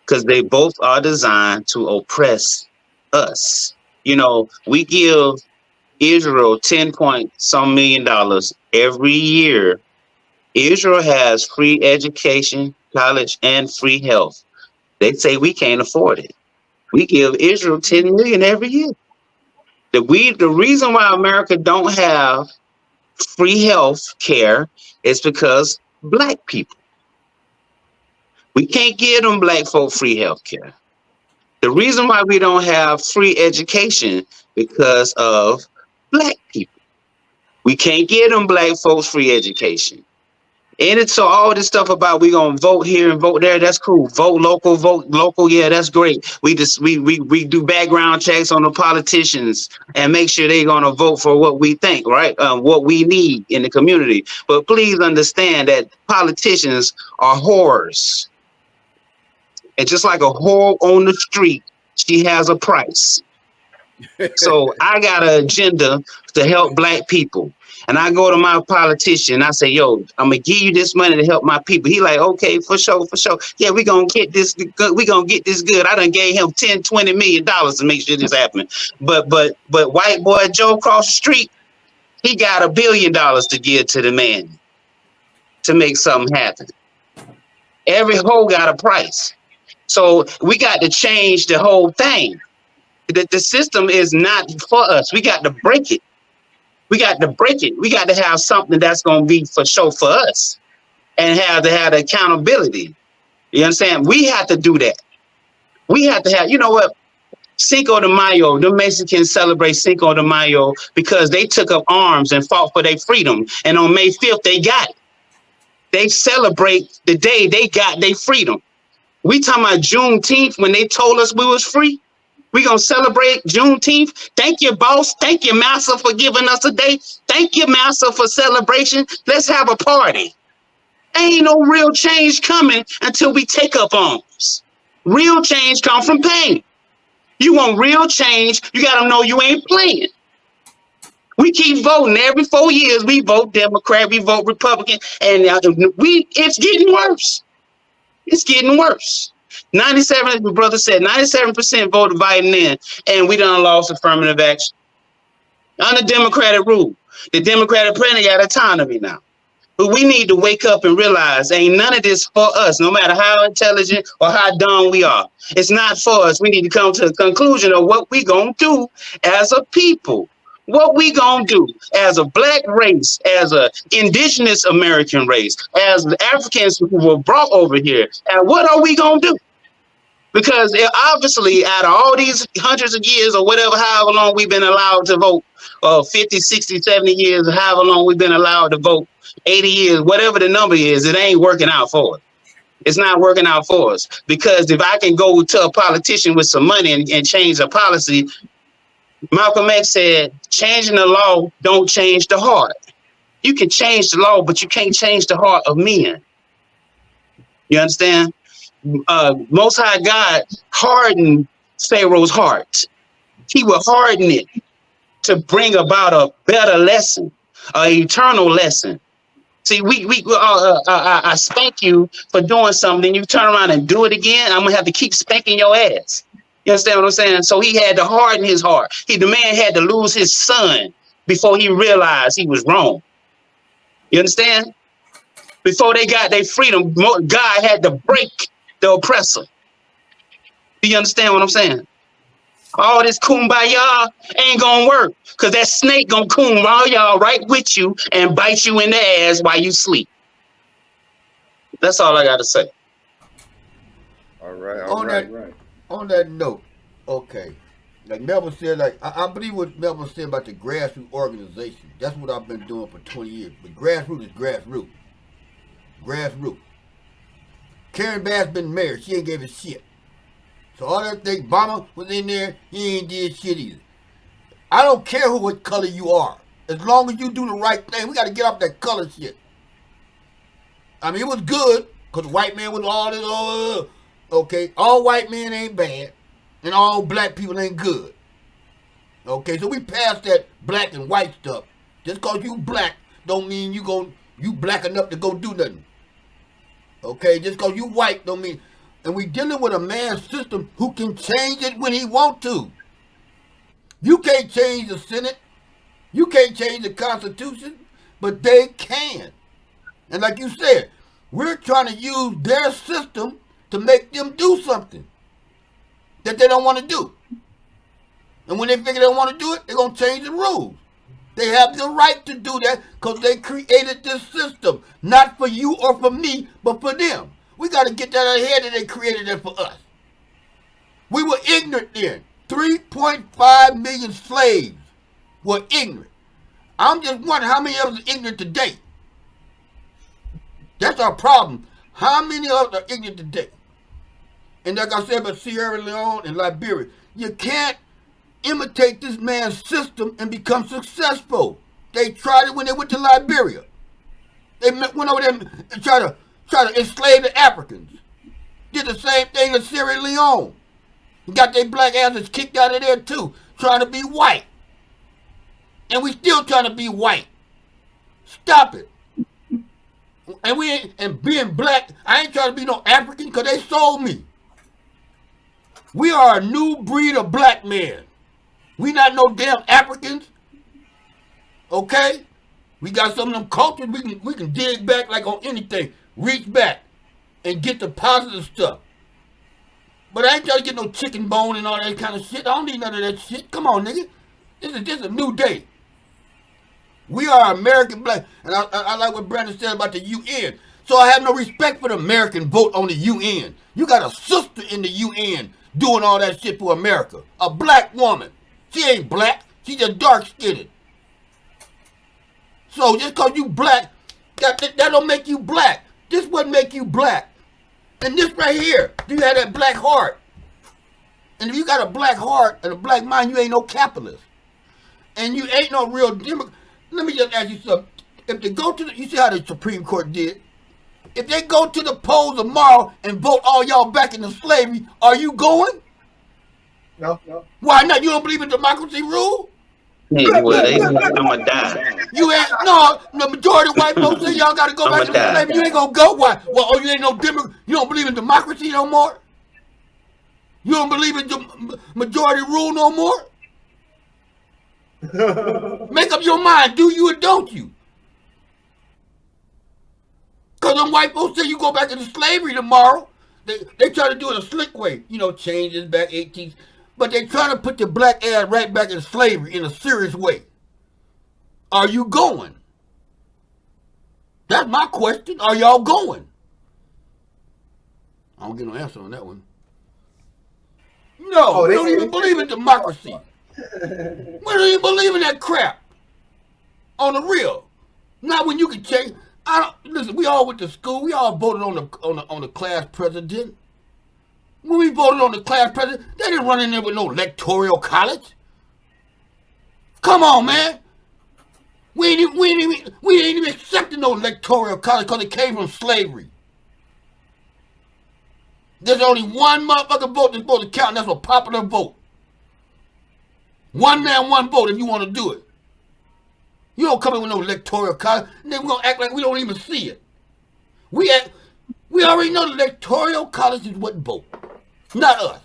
because they both are designed to oppress us. You know, we give Israel $10-some million every year. Israel has free education, college, and free health. They say we can't afford it. We give Israel $10 million every year. The reason why America don't have free health care is because Black people. We can't give them Black folk free health care. The reason why we don't have free education because of Black people. We can't give them Black folks free education. And it's so all this stuff about we gonna vote here and vote there, that's cool. Vote local, yeah, that's great. We do background checks on the politicians and make sure they're gonna vote for what we think, right? What we need in the community. But please understand that politicians are whores. And just like a whore on the street, she has a price. So I got an agenda to help Black people. And I go to my politician, I say, yo, I'm gonna give you this money to help my people. He like, okay, for sure. Yeah, we gonna get this good. We gonna get this good. I done gave him $10-20 million to make sure this happen. But white boy Joe across the street, he got $1 billion to give to the man to make something happen. Every hoe got a price. So we got to change the whole thing. The system is not for us. We got to break it. We got to have something that's going to be for sure for us and have the accountability. You understand? We have to do that. We have to have, you know what? Cinco de Mayo, the Mexicans celebrate Cinco de Mayo because they took up arms and fought for their freedom. And on May 5th, they got it. They celebrate the day they got their freedom. We talking about Juneteenth when they told us we was free. We gonna celebrate Juneteenth. Thank you, boss. Thank you, master, for giving us a day. Thank you, master, for celebration. Let's have a party. Ain't no real change coming until we take up arms. Real change come from pain. You want real change, you gotta know you ain't playing. We keep voting every 4 years. We vote Democrat, we vote Republican, and it's getting worse. It's getting worse. 97, the brother said, 97% voted Biden in, and we done lost affirmative action. Under Democratic rule, the Democratic president got autonomy now. But we need to wake up and realize ain't none of this for us, no matter how intelligent or how dumb we are. It's not for us. We need to come to a conclusion of what we gonna do as a people. What we gonna do as a black race, as a indigenous American race, as the Africans who were brought over here, and what are we gonna do? Because obviously, out of all these hundreds of years or whatever, however long we've been allowed to vote, 50, 60, 70 years, however long we've been allowed to vote, 80 years, whatever the number is, it ain't working out for us. It's not working out for us. Because if I can go to a politician with some money and change a policy, Malcolm X said, changing the law don't change the heart. You can change the law, but you can't change the heart of men. You understand? Most High God hardened Pharaoh's heart. He will harden it to bring about a better lesson, an eternal lesson. See, I spank you for doing something, you turn around and do it again, I'm gonna have to keep spanking your ass. You understand what I'm saying? So he had to harden his heart. The man had to lose his son before he realized he was wrong. You understand? Before they got their freedom, God had to break the oppressor. Do you understand what I'm saying? All this kumbaya ain't gonna work, because that snake gonna kumbaya right with you and bite you in the ass while you sleep. That's all I gotta say. All right. On that note, okay, like Melvin said, like I believe what Melvin said about the grassroots organization. That's what I've been doing for 20 years. But grassroots is grassroots. Grassroots. Karen Bass been married. She ain't gave a shit. So all that thing, Obama was in there, he ain't did shit either. I don't care what color you are. As long as you do the right thing, we got to get off that color shit. I mean, it was good, because the white man was all this, okay, all white men ain't bad, and all black people ain't good. Okay, so we passed that black and white stuff. Just because you black don't mean you black enough to go do nothing. Okay, just because you white don't mean, and we dealing with a man's system who can change it when he want to. You can't change the Senate, you can't change the Constitution, but they can. And like you said, we're trying to use their system to make them do something that they don't want to do. And when they figure they don't want to do it, they're going to change the rules. They have the right to do that because they created this system. Not for you or for me, but for them. We got to get that out of here that they created it for us. We were ignorant then. 3.5 million slaves were ignorant. I'm just wondering how many of us are ignorant today. That's our problem. How many of us are ignorant today? And like I said about Sierra Leone and Liberia, you can't imitate this man's system and become successful. They tried it when they went to Liberia. They went over there and tried to enslave the Africans. Did the same thing in Sierra Leone. Got their black asses kicked out of there too, trying to be white. And we still trying to be white. Stop it. And being black, I ain't trying to be no African because they sold me. We are a new breed of black men. We not no damn Africans. Okay? We got some of them cultures we can dig back like on anything. Reach back and get the positive stuff. But I ain't trying to get no chicken bone and all that kind of shit. I don't need none of that shit. Come on, nigga. This is a new day. We are American black. And I like what Brandon said about the UN. So I have no respect for the American vote on the UN. You got a sister in the UN doing all that shit for America. A black woman. She ain't black. She just dark-skinned. So just because you black, that don't make you black. This wouldn't make you black. And this right here, you have that black heart. And if you got a black heart and a black mind, you ain't no capitalist. And you ain't no real Democrat. Let me just ask you something. If they go to you see how the Supreme Court did? If they go to the polls tomorrow and vote all y'all back into slavery, are you going? No. Why not? You don't believe in democracy rule? Yeah, well, I'ma die. You ain't no. The majority of white folks say y'all got to go I'ma back to die. slavery. You ain't gonna go. Why? Well, oh, you ain't no You don't believe in democracy no more. You don't believe in majority rule no more. Make up your mind. Do you or don't you? Because them white folks say you go back into slavery tomorrow. They try to do it a slick way. You know, changes back 18th. But they try to put the black ass right back in slavery in a serious way. Are you going? That's my question. Are y'all going? I don't get no answer on that one. No, we don't even believe in democracy. We don't even believe in that crap. On the real. Not when you can change. Listen, we all went to school. We all voted on the class president. When we voted on the class president, they didn't run in there with no electoral college. Come on, man. We ain't even accepting no electoral college because it came from slavery. There's only one motherfucking vote that's supposed to count, and that's a popular vote. One man, one vote if you want to do it. You don't come in with no electoral college, and then we're going to act like we don't even see it. We already know the electoral college is what vote, not us.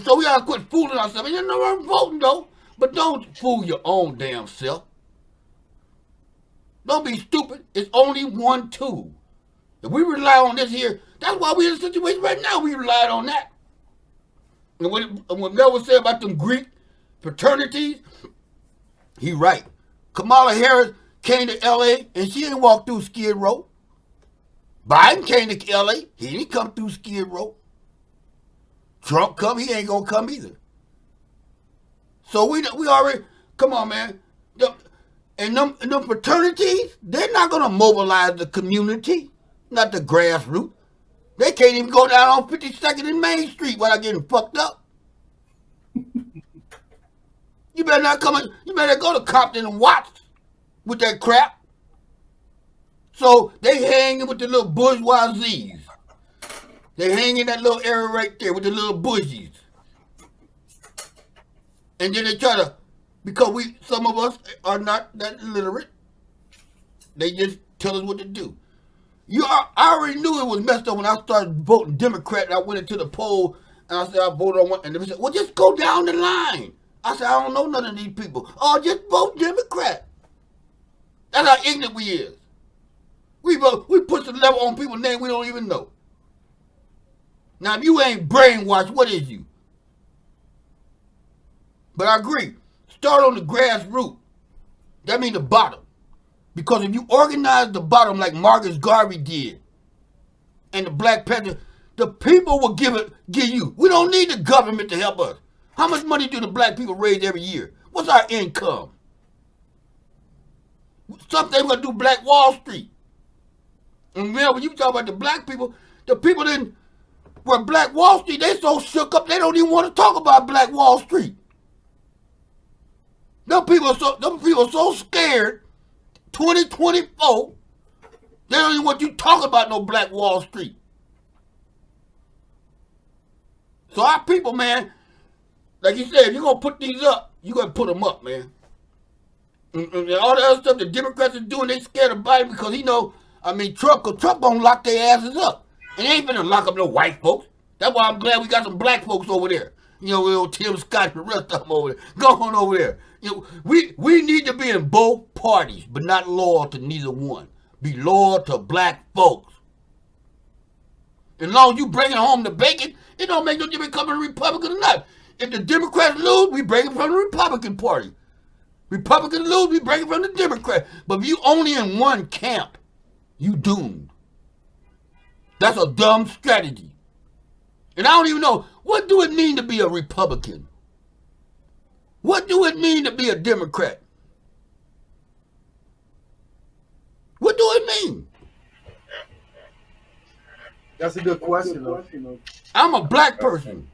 So we got to quit fooling ourselves. You know I'm voting, though, but don't fool your own damn self. Don't be stupid. It's only one tool. If we rely on this here, that's why we're in a situation right now. We relied on that. And what Melvin said about them Greek fraternities, he right. Kamala Harris came to L.A. and she didn't walk through Skid Row. Biden came to L.A. He didn't come through Skid Row. Trump come, he ain't gonna come either. So we already, come on, man. And them fraternities, they're not gonna mobilize the community, not the grassroots. They can't even go down on 52nd and Main Street without getting fucked up. You better not come in, you better go to Compton and Watts with that crap. So they hanging with the little bourgeoisies. They hang in that little area right there with the little bourgeois. And then they try to, because some of us are not that literate, they just tell us what to do. I already knew it was messed up when I started voting Democrat and I went into the poll and I said I voted on one, and they said, well, just go down the line. I said, I don't know none of these people. Oh, just vote Democrat. That's how ignorant we is. We push the level on people's name we don't even know. Now, if you ain't brainwashed, what is you? But I agree. Start on the grassroots. That means the bottom. Because if you organize the bottom like Marcus Garvey did and the Black Panther, the people will give you. We don't need the government to help us. How much money do the black people raise every year? What's our income? Something we're going to do Black Wall Street. And man, when you talk about the black people, the people that were Black Wall Street, they so shook up they don't even want to talk about Black Wall Street. Them people are so scared. 2024, they don't even want you talking about no Black Wall Street. So our people, man, like you said, if you're gonna put these up, you gotta put them up, man. And all the other stuff the Democrats are doing, they scared of Biden because Trump gonna lock their asses up. And they ain't gonna lock up no white folks. That's why I'm glad we got some black folks over there. You know, little Tim Scott and the rest of them over there. Go on over there. You know, we need to be in both parties, but not loyal to neither one. Be loyal to black folks. As long as you bring home the bacon, it don't make no difference becoming a Republican or not. If the Democrats lose, we bring it from the Republican Party. Republicans lose, we bring it from the Democrat. But if you only in one camp, you doomed. That's a dumb strategy. And I don't even know, what do it mean to be a Republican? What do it mean to be a Democrat? What do it mean? That's a good question, though. I'm a black person.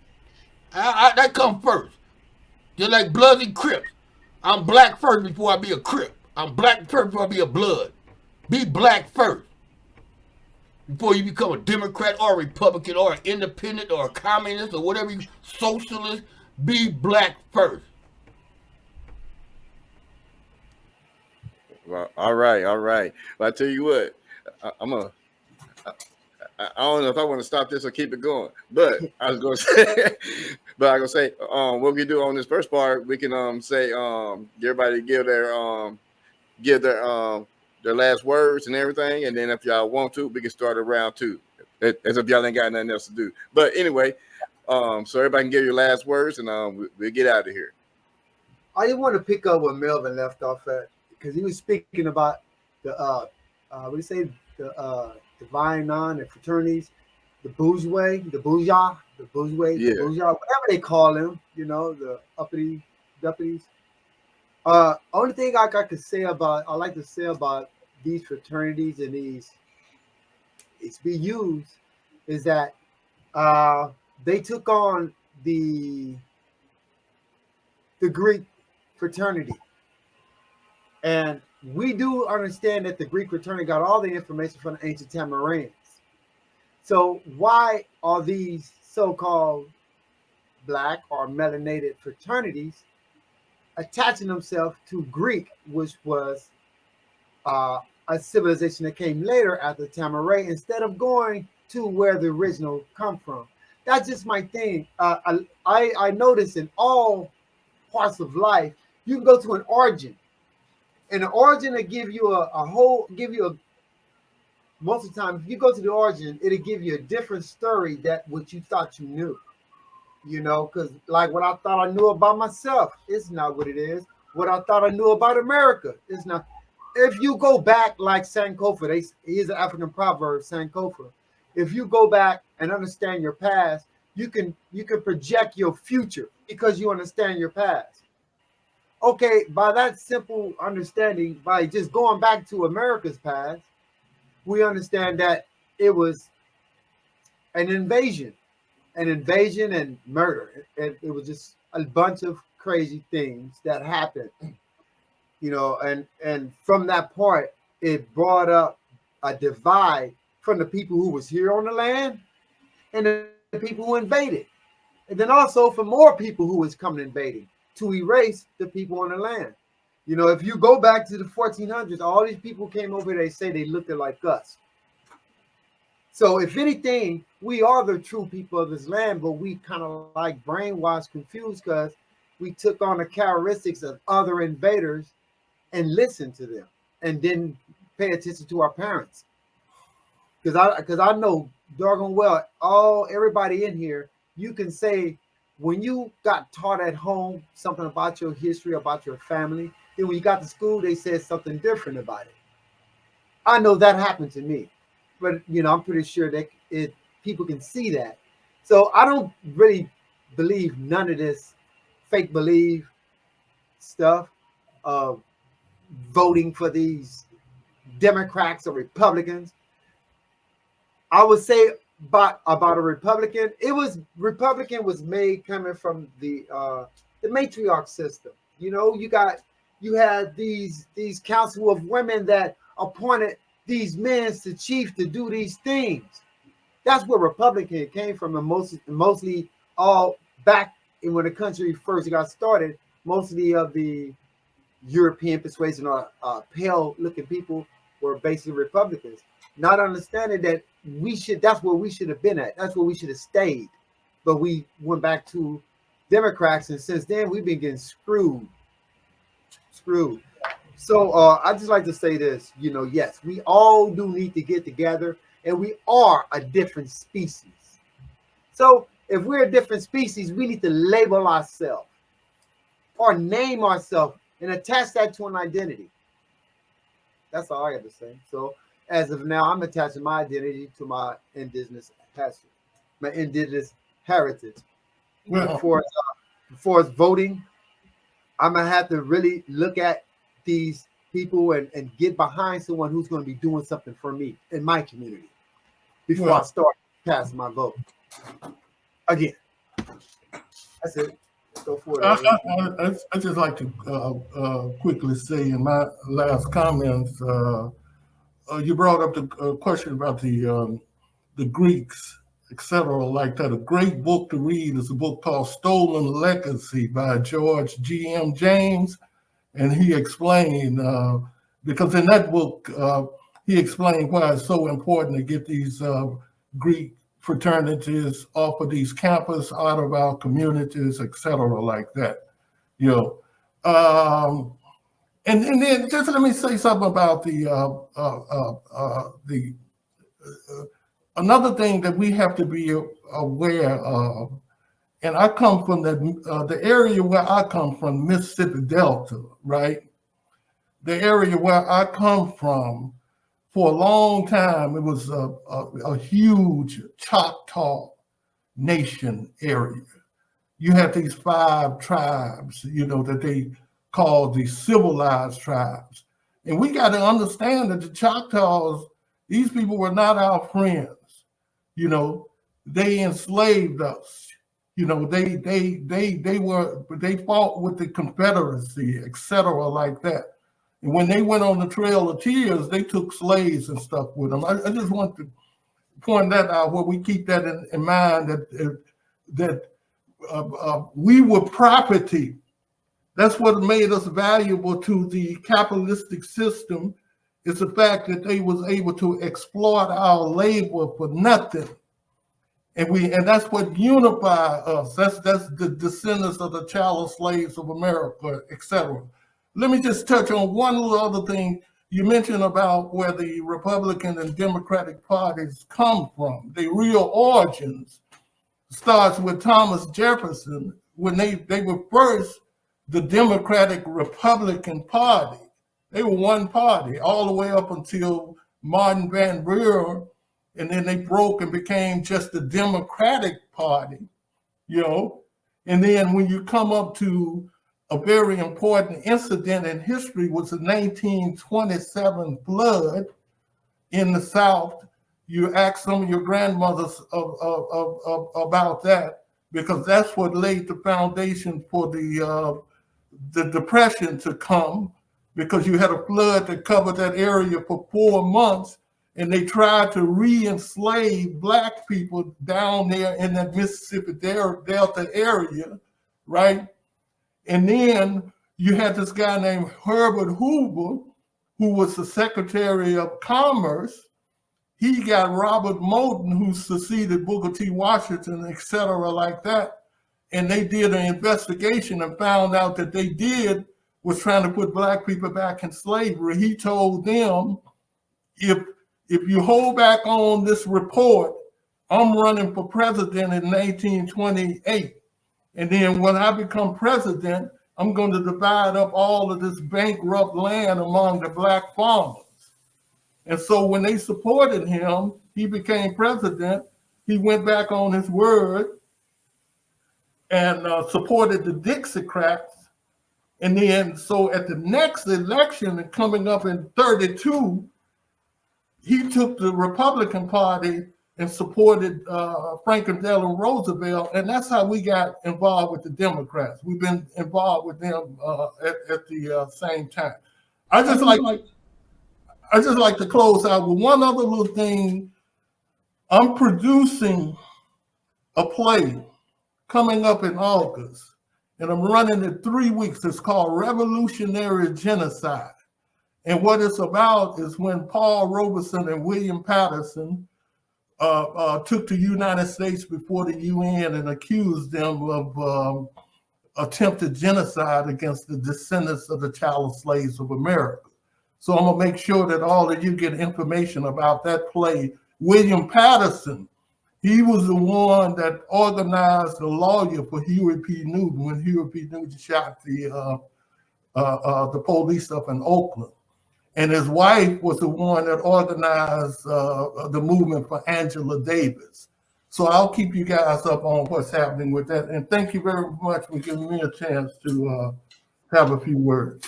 That comes first. Just like Bloods and Crips. I'm black first before I be a Crip. I'm black first before I be a Blood. Be black first. Before you become a Democrat or a Republican or an independent or a communist or whatever, socialist, be black first. Well, all right, all right. But I tell you what, I'm a. I don't know if I want to stop this or keep it going, but I was going to say, but I was going to say, what we do on this first part, we can say, get everybody give their last words and everything, and then if y'all want to, we can start a round two, as if y'all ain't got nothing else to do. But anyway, so everybody can give your last words, and we'll get out of here. I just want to pick up where Melvin left off at, because he was speaking about the what do you say, the divine non and fraternities, the bourgeois, Yeah. the bourgeois, whatever they call them, you know, the uppity deputies. Only thing I like to say about these fraternities and these HBUs is that they took on the Greek fraternity. And we do understand that the Greek fraternity got all the information from the ancient Tamarans. So why are these so-called black or melanated fraternities attaching themselves to Greek, which was a civilization that came later after Tamaray, instead of going to where the original come from? That's just my thing. I notice in all parts of life, you can go to an origin, and the origin will give you most of the time, if you go to the origin, it'll give you a different story that what you thought you knew. You know, because like what I thought I knew about myself, it's not what it is. What I thought I knew about America, it's not. If you go back like Sankofa, he's an African proverb, Sankofa. If you go back and understand your past, you can project your future because you understand your past. Okay, by that simple understanding, by just going back to America's past, we understand that it was an invasion and murder. It was just a bunch of crazy things that happened, you know, and from that point, it brought up a divide from the people who was here on the land and the people who invaded. And then also for more people who was coming invading to erase the people on the land. You know, if you go back to the 1400s, all these people came over, they say they looked like us. So if anything, we are the true people of this land, but we kind of like brainwashed, confused, because we took on the characteristics of other invaders and listened to them and didn't pay attention to our parents. Because I know doggone well, everybody in here, you can say when you got taught at home something about your history, about your family, then when you got to school, they said something different about it. I know that happened to me, but you know, I'm pretty sure that people can see that. So I don't really believe none of this fake believe stuff of voting for these Democrats or Republicans. I would say about a Republican, Republican was made coming from the matriarch system. You know, you had these council of women that appointed these men to chief to do these things. That's where Republican came from, and mostly all back when the country first got started. Mostly of the European persuasion or pale-looking people were basically Republicans, not understanding that that's where we should have been at. That's where we should have stayed. But we went back to Democrats, and since then we've been getting screwed. So I just like to say this, you know, yes, we all do need to get together, and we are a different species. So if we're a different species, we need to label ourselves or name ourselves and attach that to an identity. That's all I have to say. So as of now, I'm attaching my identity to my indigenous heritage. Well, Before it's voting, I'm gonna have to really look at these people and get behind someone who's going to be doing something for me in my community before I start casting my vote. Again, that's it. Let's go for it. I just like to quickly say in my last comments, you brought up the question about the Greeks, etc. like that. A great book to read is a book called Stolen Legacy by George G.M. James. And he explained because in that book, he explained why it's so important to get these Greek fraternities off of these campuses, out of our communities, et cetera, like that. You know, and then just let me say something about the another thing that we have to be aware of. And I come from the area where I come from, Mississippi Delta, right? The area where I come from, for a long time, it was a huge Choctaw Nation area. You had these 5 tribes, you know, that they called the civilized tribes. And we got to understand that the Choctaws, these people were not our friends. You know, they enslaved us. You know, they fought with the Confederacy, et cetera, like that. And when they went on the Trail of Tears, they took slaves and stuff with them. I just want to point that out, where we keep that in mind, that we were property. That's what made us valuable to the capitalistic system, is the fact that they was able to exploit our labor for nothing. And that's what unified us. That's the descendants of the chattel slaves of America, etc. Let me just touch on one little other thing. You mentioned about where the Republican and Democratic parties come from. The real origins starts with Thomas Jefferson, when they were first the Democratic Republican Party. They were one party all the way up until Martin Van Buren, and then they broke and became just the Democratic Party, you know. And then when you come up to a very important incident in history, was the 1927 flood in the South. You ask some of your grandmothers about that, because that's what laid the foundation for the Depression to come, because you had a flood that covered that area for 4 months, and they tried to re-enslave Black people down there in that Mississippi Delta area, right? And then you had this guy named Herbert Hoover, who was the Secretary of Commerce. He got Robert Moulton, who succeeded Booker T. Washington, et cetera, like that. And they did an investigation and found out that they was trying to put Black people back in slavery. He told them, if you hold back on this report, I'm running for president in 1928. And then when I become president, I'm going to divide up all of this bankrupt land among the Black farmers. And so when they supported him, he became president. He went back on his word and supported the Dixiecrats. And then, so at the next election, and coming up in 32, he took the Republican Party and supported Franklin Delano Roosevelt, and that's how we got involved with the Democrats. We've been involved with them at the same time. I just like to close out with one other little thing. I'm producing a play coming up in August, and I'm running it 3 weeks. It's called Revolutionary Genocide. And what it's about is when Paul Robeson and William Patterson took the United States before the UN and accused them of attempted genocide against the descendants of the chattel slaves of America. So I'm gonna make sure that all of you get information about that play. William Patterson, he was the one that organized the lawyer for Huey P. Newton when Huey P. Newton shot the police up in Oakland. And his wife was the one that organized the movement for Angela Davis. So I'll keep you guys up on what's happening with that. And thank you very much for giving me a chance to have a few words.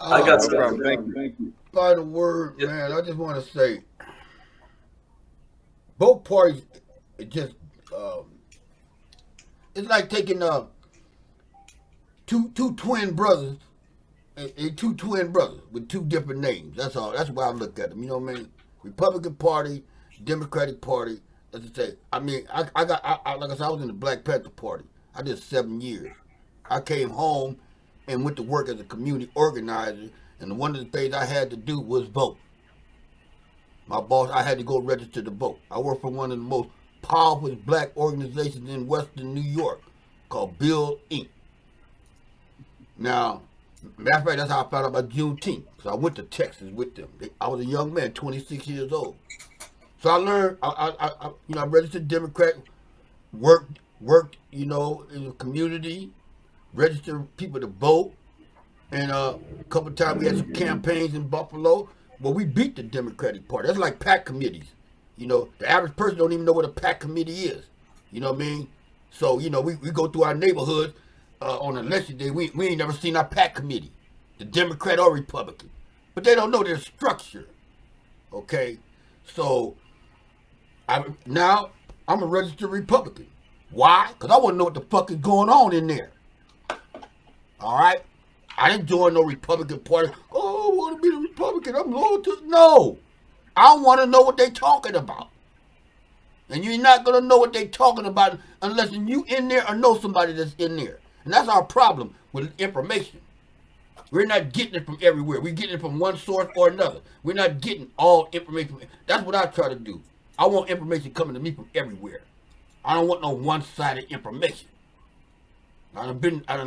I got No some. problem. Thank you. By the word, man, I just want to say, both parties, it just, it's like taking two twin brothers, and two twin brothers with two different names. That's all. That's why I look at them. You know what I mean? Republican Party, Democratic Party. As I say, I mean, I like I said, I was in the Black Panther Party. I did 7 years. I came home and went to work as a community organizer. And one of the things I had to do was vote. My boss, I had to go register to vote. I work for one of the most powerful black organizations in Western New York called Build Inc. Now, matter of fact, that's how I found out about Juneteenth. So I went to Texas with them. I was a young man, 26 years old. So I learned, I registered Democrat, worked, in the community, registered people to vote. And a couple of times we had some campaigns in Buffalo. Well, we beat the Democratic Party. That's like PAC committees. The average person don't even know what a PAC committee is. You know what I mean? So, we go through our neighborhood on election day. We ain't never seen our PAC committee, the Democrat or Republican. But they don't know their structure. Okay? So, I'm a registered Republican. Why? Because I want to know what the fuck is going on in there. All right? I didn't join no Republican Party. Oh, I want to be a Republican. I'm loyal to. No. I want to know what they're talking about. And you're not going to know what they're talking about unless you in there or know somebody that's in there. And that's our problem with information. We're not getting it from everywhere. We're getting it from one source or another. We're not getting all information. That's what I try to do. I want information coming to me from everywhere. I don't want no one-sided information. I done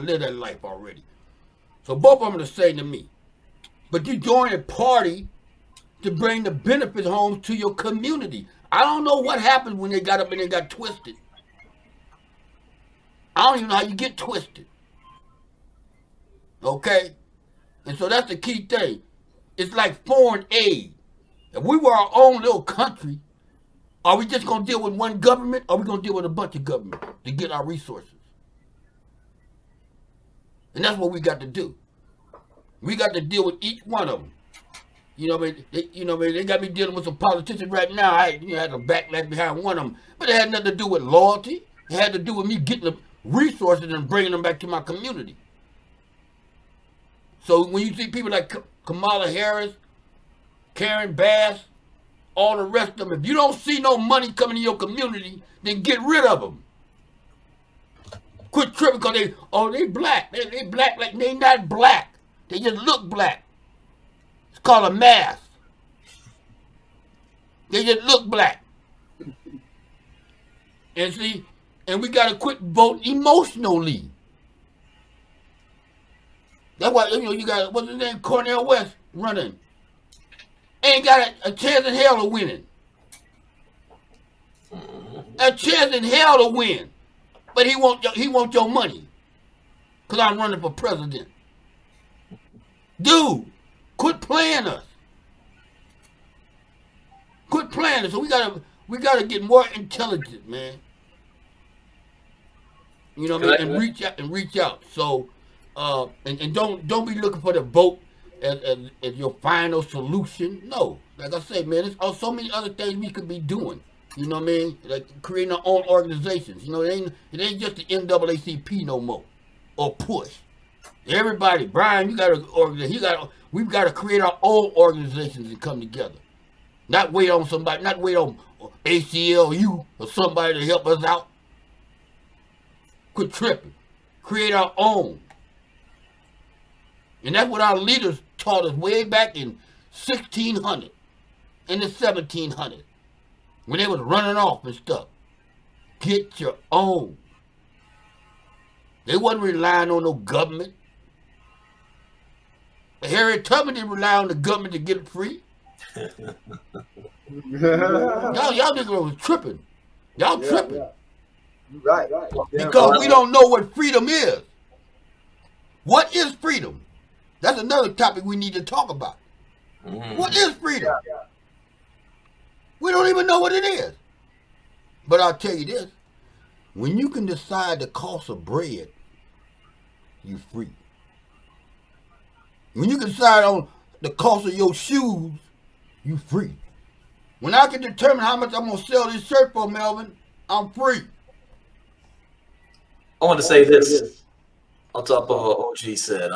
lived that life already. So both of them are the same to me. But you join a party to bring the benefits home to your community. I don't know what happened when they got up and they got twisted. I don't even know how you get twisted. Okay? And so that's the key thing. It's like foreign aid. If we were our own little country, are we just going to deal with one government, or are we going to deal with a bunch of government to get our resources? And that's what we got to do. We got to deal with each one of them. They got me dealing with some politicians right now. I had a backlash behind one of them. But it had nothing to do with loyalty. It had to do with me getting the resources and bringing them back to my community. So when you see people like Kamala Harris, Karen Bass, all the rest of them, if you don't see no money coming to your community, then get rid of them. Quit tripping because they black. They black like they not black. They just look black. It's called a mask. They just look black. And we gotta quit voting emotionally. That's why you got what's his name, Cornel West running. Ain't got a chance in hell of winning. A chance in hell to win. But he want your money. Because I'm running for president. Dude, quit playing us. Quit playing us. So we gotta get more intelligent, man. You know what I mean? And reach out. So and don't be looking for the vote as your final solution. No. Like I say, man, there's so many other things we could be doing. You know what I mean? Like creating our own organizations. It ain't just the NAACP no more. Or PUSH. Everybody, Brian, we've got to create our own organizations and come together. Not wait on somebody, not wait on ACLU or somebody to help us out. Quit tripping. Create our own. And that's what our leaders taught us way back in 1600, in the 1700s, when they was running off and stuff. Get your own. They wasn't relying on no government. Harriet Tubman didn't rely on the government to get it free. Y'all niggas was tripping. Y'all tripping. Yeah. Right. Because we don't know what freedom is. What is freedom? That's another topic we need to talk about. What is freedom? We don't even know what it is. But I'll tell you this. When you can decide the cost of bread, you're free. When you can decide on the cost of your shoes, you're free. When I can determine how much I'm going to sell this shirt for, Melvin, I'm free. I want to say this on top of what OG said.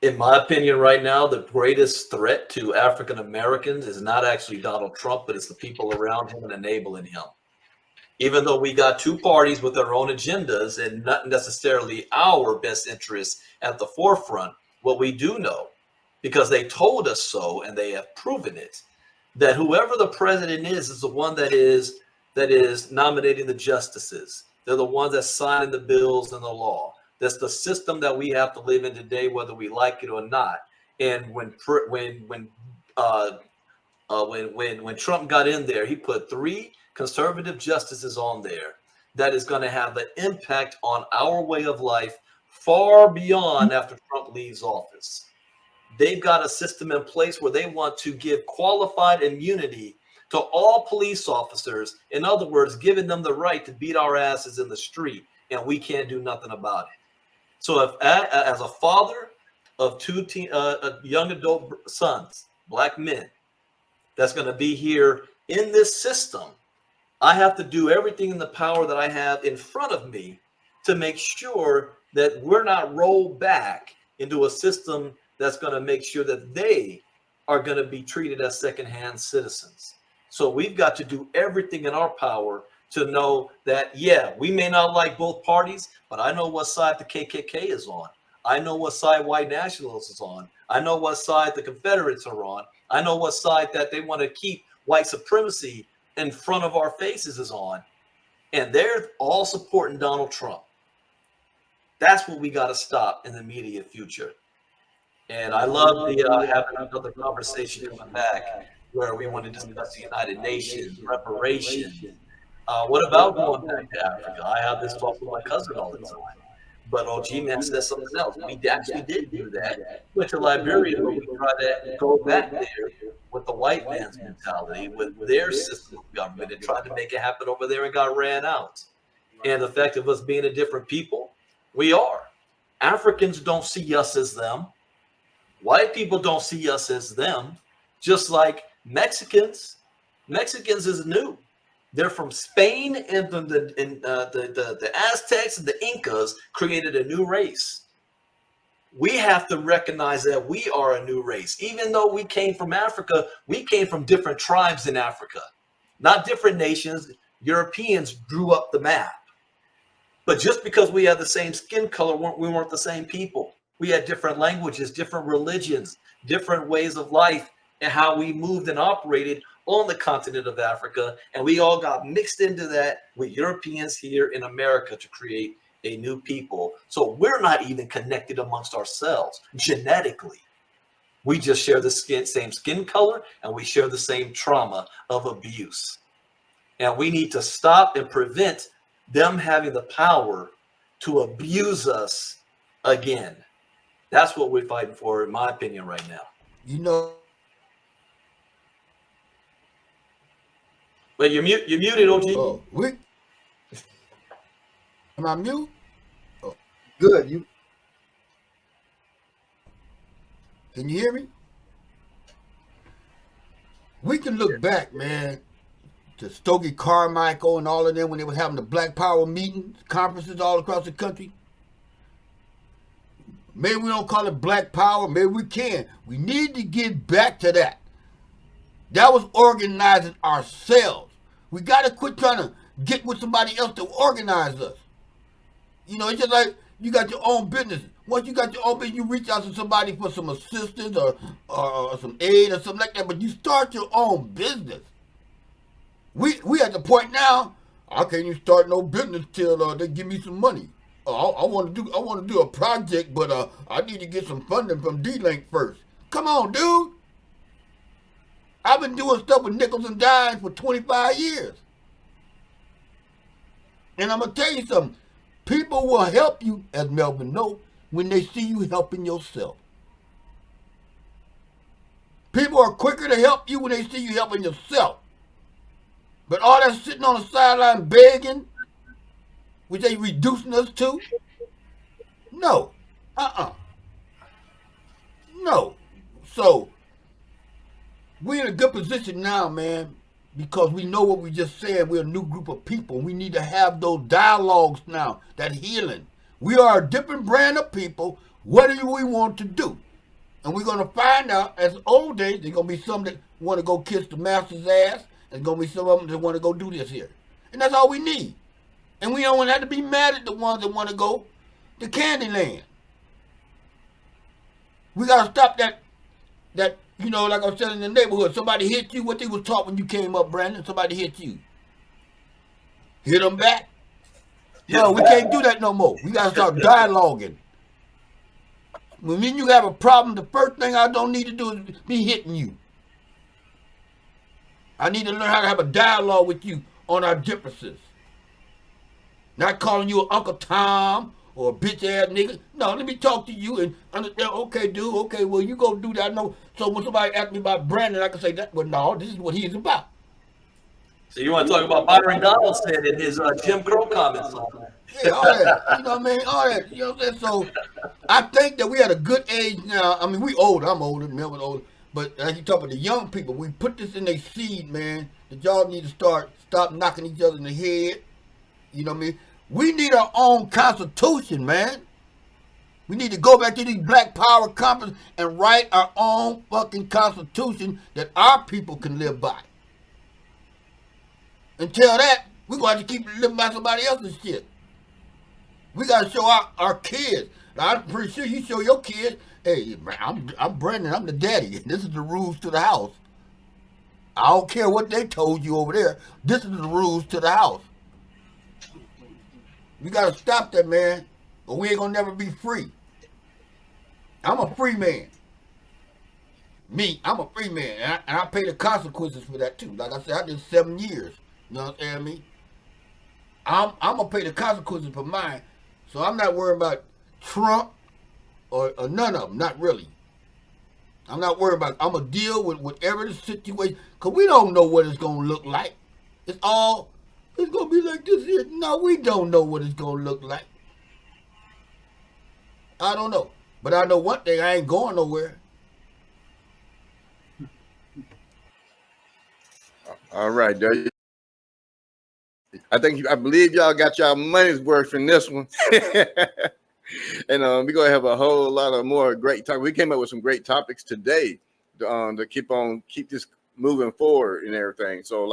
In my opinion, right now, the greatest threat to African Americans is not actually Donald Trump, but it's the people around him and enabling him. even though we got two parties with their own agendas and not necessarily our best interests at the forefront, what we do know, because they told us so and they have proven it, that whoever the president is the one that is nominating the justices. They're the ones that sign the bills and the law. That's the system that we have to live in today, whether we like it or not. And when Trump got in there, he put 3 conservative justices on there that is going to have an impact on our way of life far beyond after Trump leaves office. They've got a system in place where they want to give qualified immunity to all police officers. In other words, giving them the right to beat our asses in the street, and we can't do nothing about it. So if as a father of 2 young adult sons, black men, that's going to be here in this system, I have to do everything in the power that I have in front of me to make sure that we're not rolled back into a system that's going to make sure that they are going to be treated as secondhand citizens. So we've got to do everything in our power to know that, yeah, we may not like both parties, but I know what side the KKK is on. I know what side white nationalists is on. I know what side the Confederates are on. I know what side that they want to keep white supremacy in front of our faces is on. And they're all supporting Donald Trump. That's what we got to stop in the immediate future. And I love the having another conversation coming back where we want to discuss the United Nations, reparations. What about going back to Africa? I have this talk with my cousin all the time. But OG Man says something else. We actually did do that. Went to Liberia, but we tried to go back there with the white man's mentality, with their system of government, and tried to make it happen over there and got ran out. And the fact of us being a different people, we are. Africans don't see us as them. White people don't see us as them. Just like Mexicans. Mexicans is new. They're from Spain, and the Aztecs and the Incas created a new race. We have to recognize that we are a new race. Even though we came from Africa, we came from different tribes in Africa, not different nations. Europeans drew up the map. But just because we had the same skin color, we weren't the same people. We had different languages, different religions, different ways of life, and how we moved and operated on the continent of Africa. And we all got mixed into that with Europeans here in America to create a new people. So we're not even connected amongst ourselves genetically. We just share the same skin color, and we share the same trauma of abuse. And we need to stop and prevent them having the power to abuse us again. That's what we're fighting for, in my opinion, right now. You know, But you're muted, OG. Am I mute? Good. You Can you hear me? We can look back, man, to Stokely Carmichael and all of them when they were having the Black Power meetings, conferences all across the country. Maybe we don't call it Black Power. Maybe we can. We need to get back to that. That was organizing ourselves. We got to quit trying to get with somebody else to organize us. You know, it's just like you got your own business. Once you got your own business, you reach out to somebody for some assistance or some aid or something like that, but you start your own business. We at the point now, I can't even start no business till they give me some money. I want to do a project, but I need to get some funding from D-Link first. Come on, dude. I've been doing stuff with nickels and dimes for 25 years. And I'm going to tell you something. People will help you, as Melvin knows, when they see you helping yourself. People are quicker to help you when they see you helping yourself. But all that sitting on the sideline begging, which they reducing us to? No. No. So, we're in a good position now, man, because we know what we just said. We're a new group of people. We need to have those dialogues now, that healing. We are a different brand of people. What do we want to do? And we're going to find out, as old days, there's going to be some that want to go kiss the master's ass. There's going to be some of them that want to go do this here. And that's all we need. And we don't have to be mad at the ones that want to go to Candyland. We got to stop that, you know, like I was saying in the neighborhood, somebody hit you, what they was taught when you came up, Brandon, somebody hit you. Hit them back. No, we can't do that no more. We got to start dialoguing. When you have a problem, the first thing I don't need to do is be hitting you. I need to learn how to have a dialogue with you on our differences. Not calling you Uncle Tom or a bitch ass nigga. No, let me talk to you and understand. Okay, dude. Okay, well, you go do that. I know. So when somebody asks me about Brandon, I can say that. Well, no, this is what he's about. So you want to talk about Byron Donaldson and his Jim Crow comments on that? Yeah, all that. You know what I mean? All that. You know what I'm saying? So I think that we at a good age now. I mean, we older. I'm older. Melvin older. But as you talk about the young people, we put this in their seed, man. That y'all need to stop knocking each other in the head. You know what I mean? We need our own constitution, man. We need to go back to these Black Power conferences and write our own fucking constitution that our people can live by. Until that, we're going to have to keep living by somebody else's shit. We got to show our kids. Now, I'm pretty sure you show your kids, hey, man, I'm Brandon, I'm the daddy. This is the rules to the house. I don't care what they told you over there. This is the rules to the house. We got to stop that, man, or we ain't going to never be free. I'm a free man. I'm a free man, and I pay the consequences for that, too. Like I said, I did 7 years. You know what I'm saying? I'm going to pay the consequences for mine, so I'm not worried about Trump or none of them, not really. I'm not worried about it. I'm going to deal with whatever the situation, because we don't know what it's going to look like. It's going to be like this here. No, we don't know what it's going to look like. I don't know. But I know one thing, I ain't going nowhere. All right, there you. I believe y'all got y'all money's worth from this one. And we're gonna have a whole lot of more great topics. We came up with some great topics today to keep this moving forward and everything. So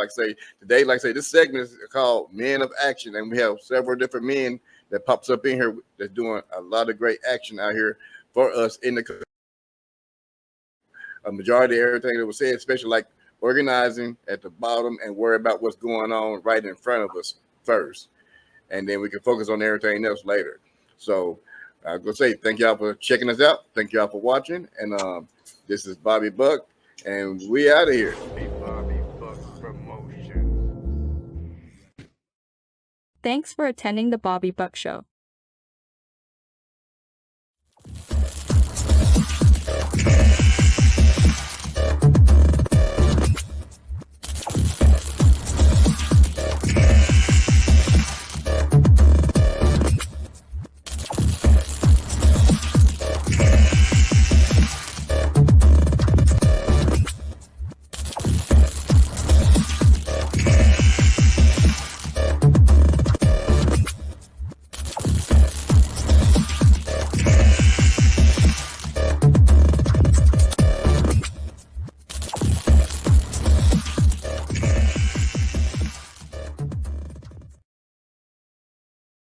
today, this segment is called Men of Action, and we have several different men that pops up in here that's doing a lot of great action out here for us in the a majority of everything that was said, especially like organizing at the bottom and worry about what's going on right in front of us first, and then we can focus on everything else later. So I'm gonna say thank y'all for checking us out. Thank y'all for watching, and this is Bobby Buck, and we out of here. Thanks for attending the Bobby Buck Show.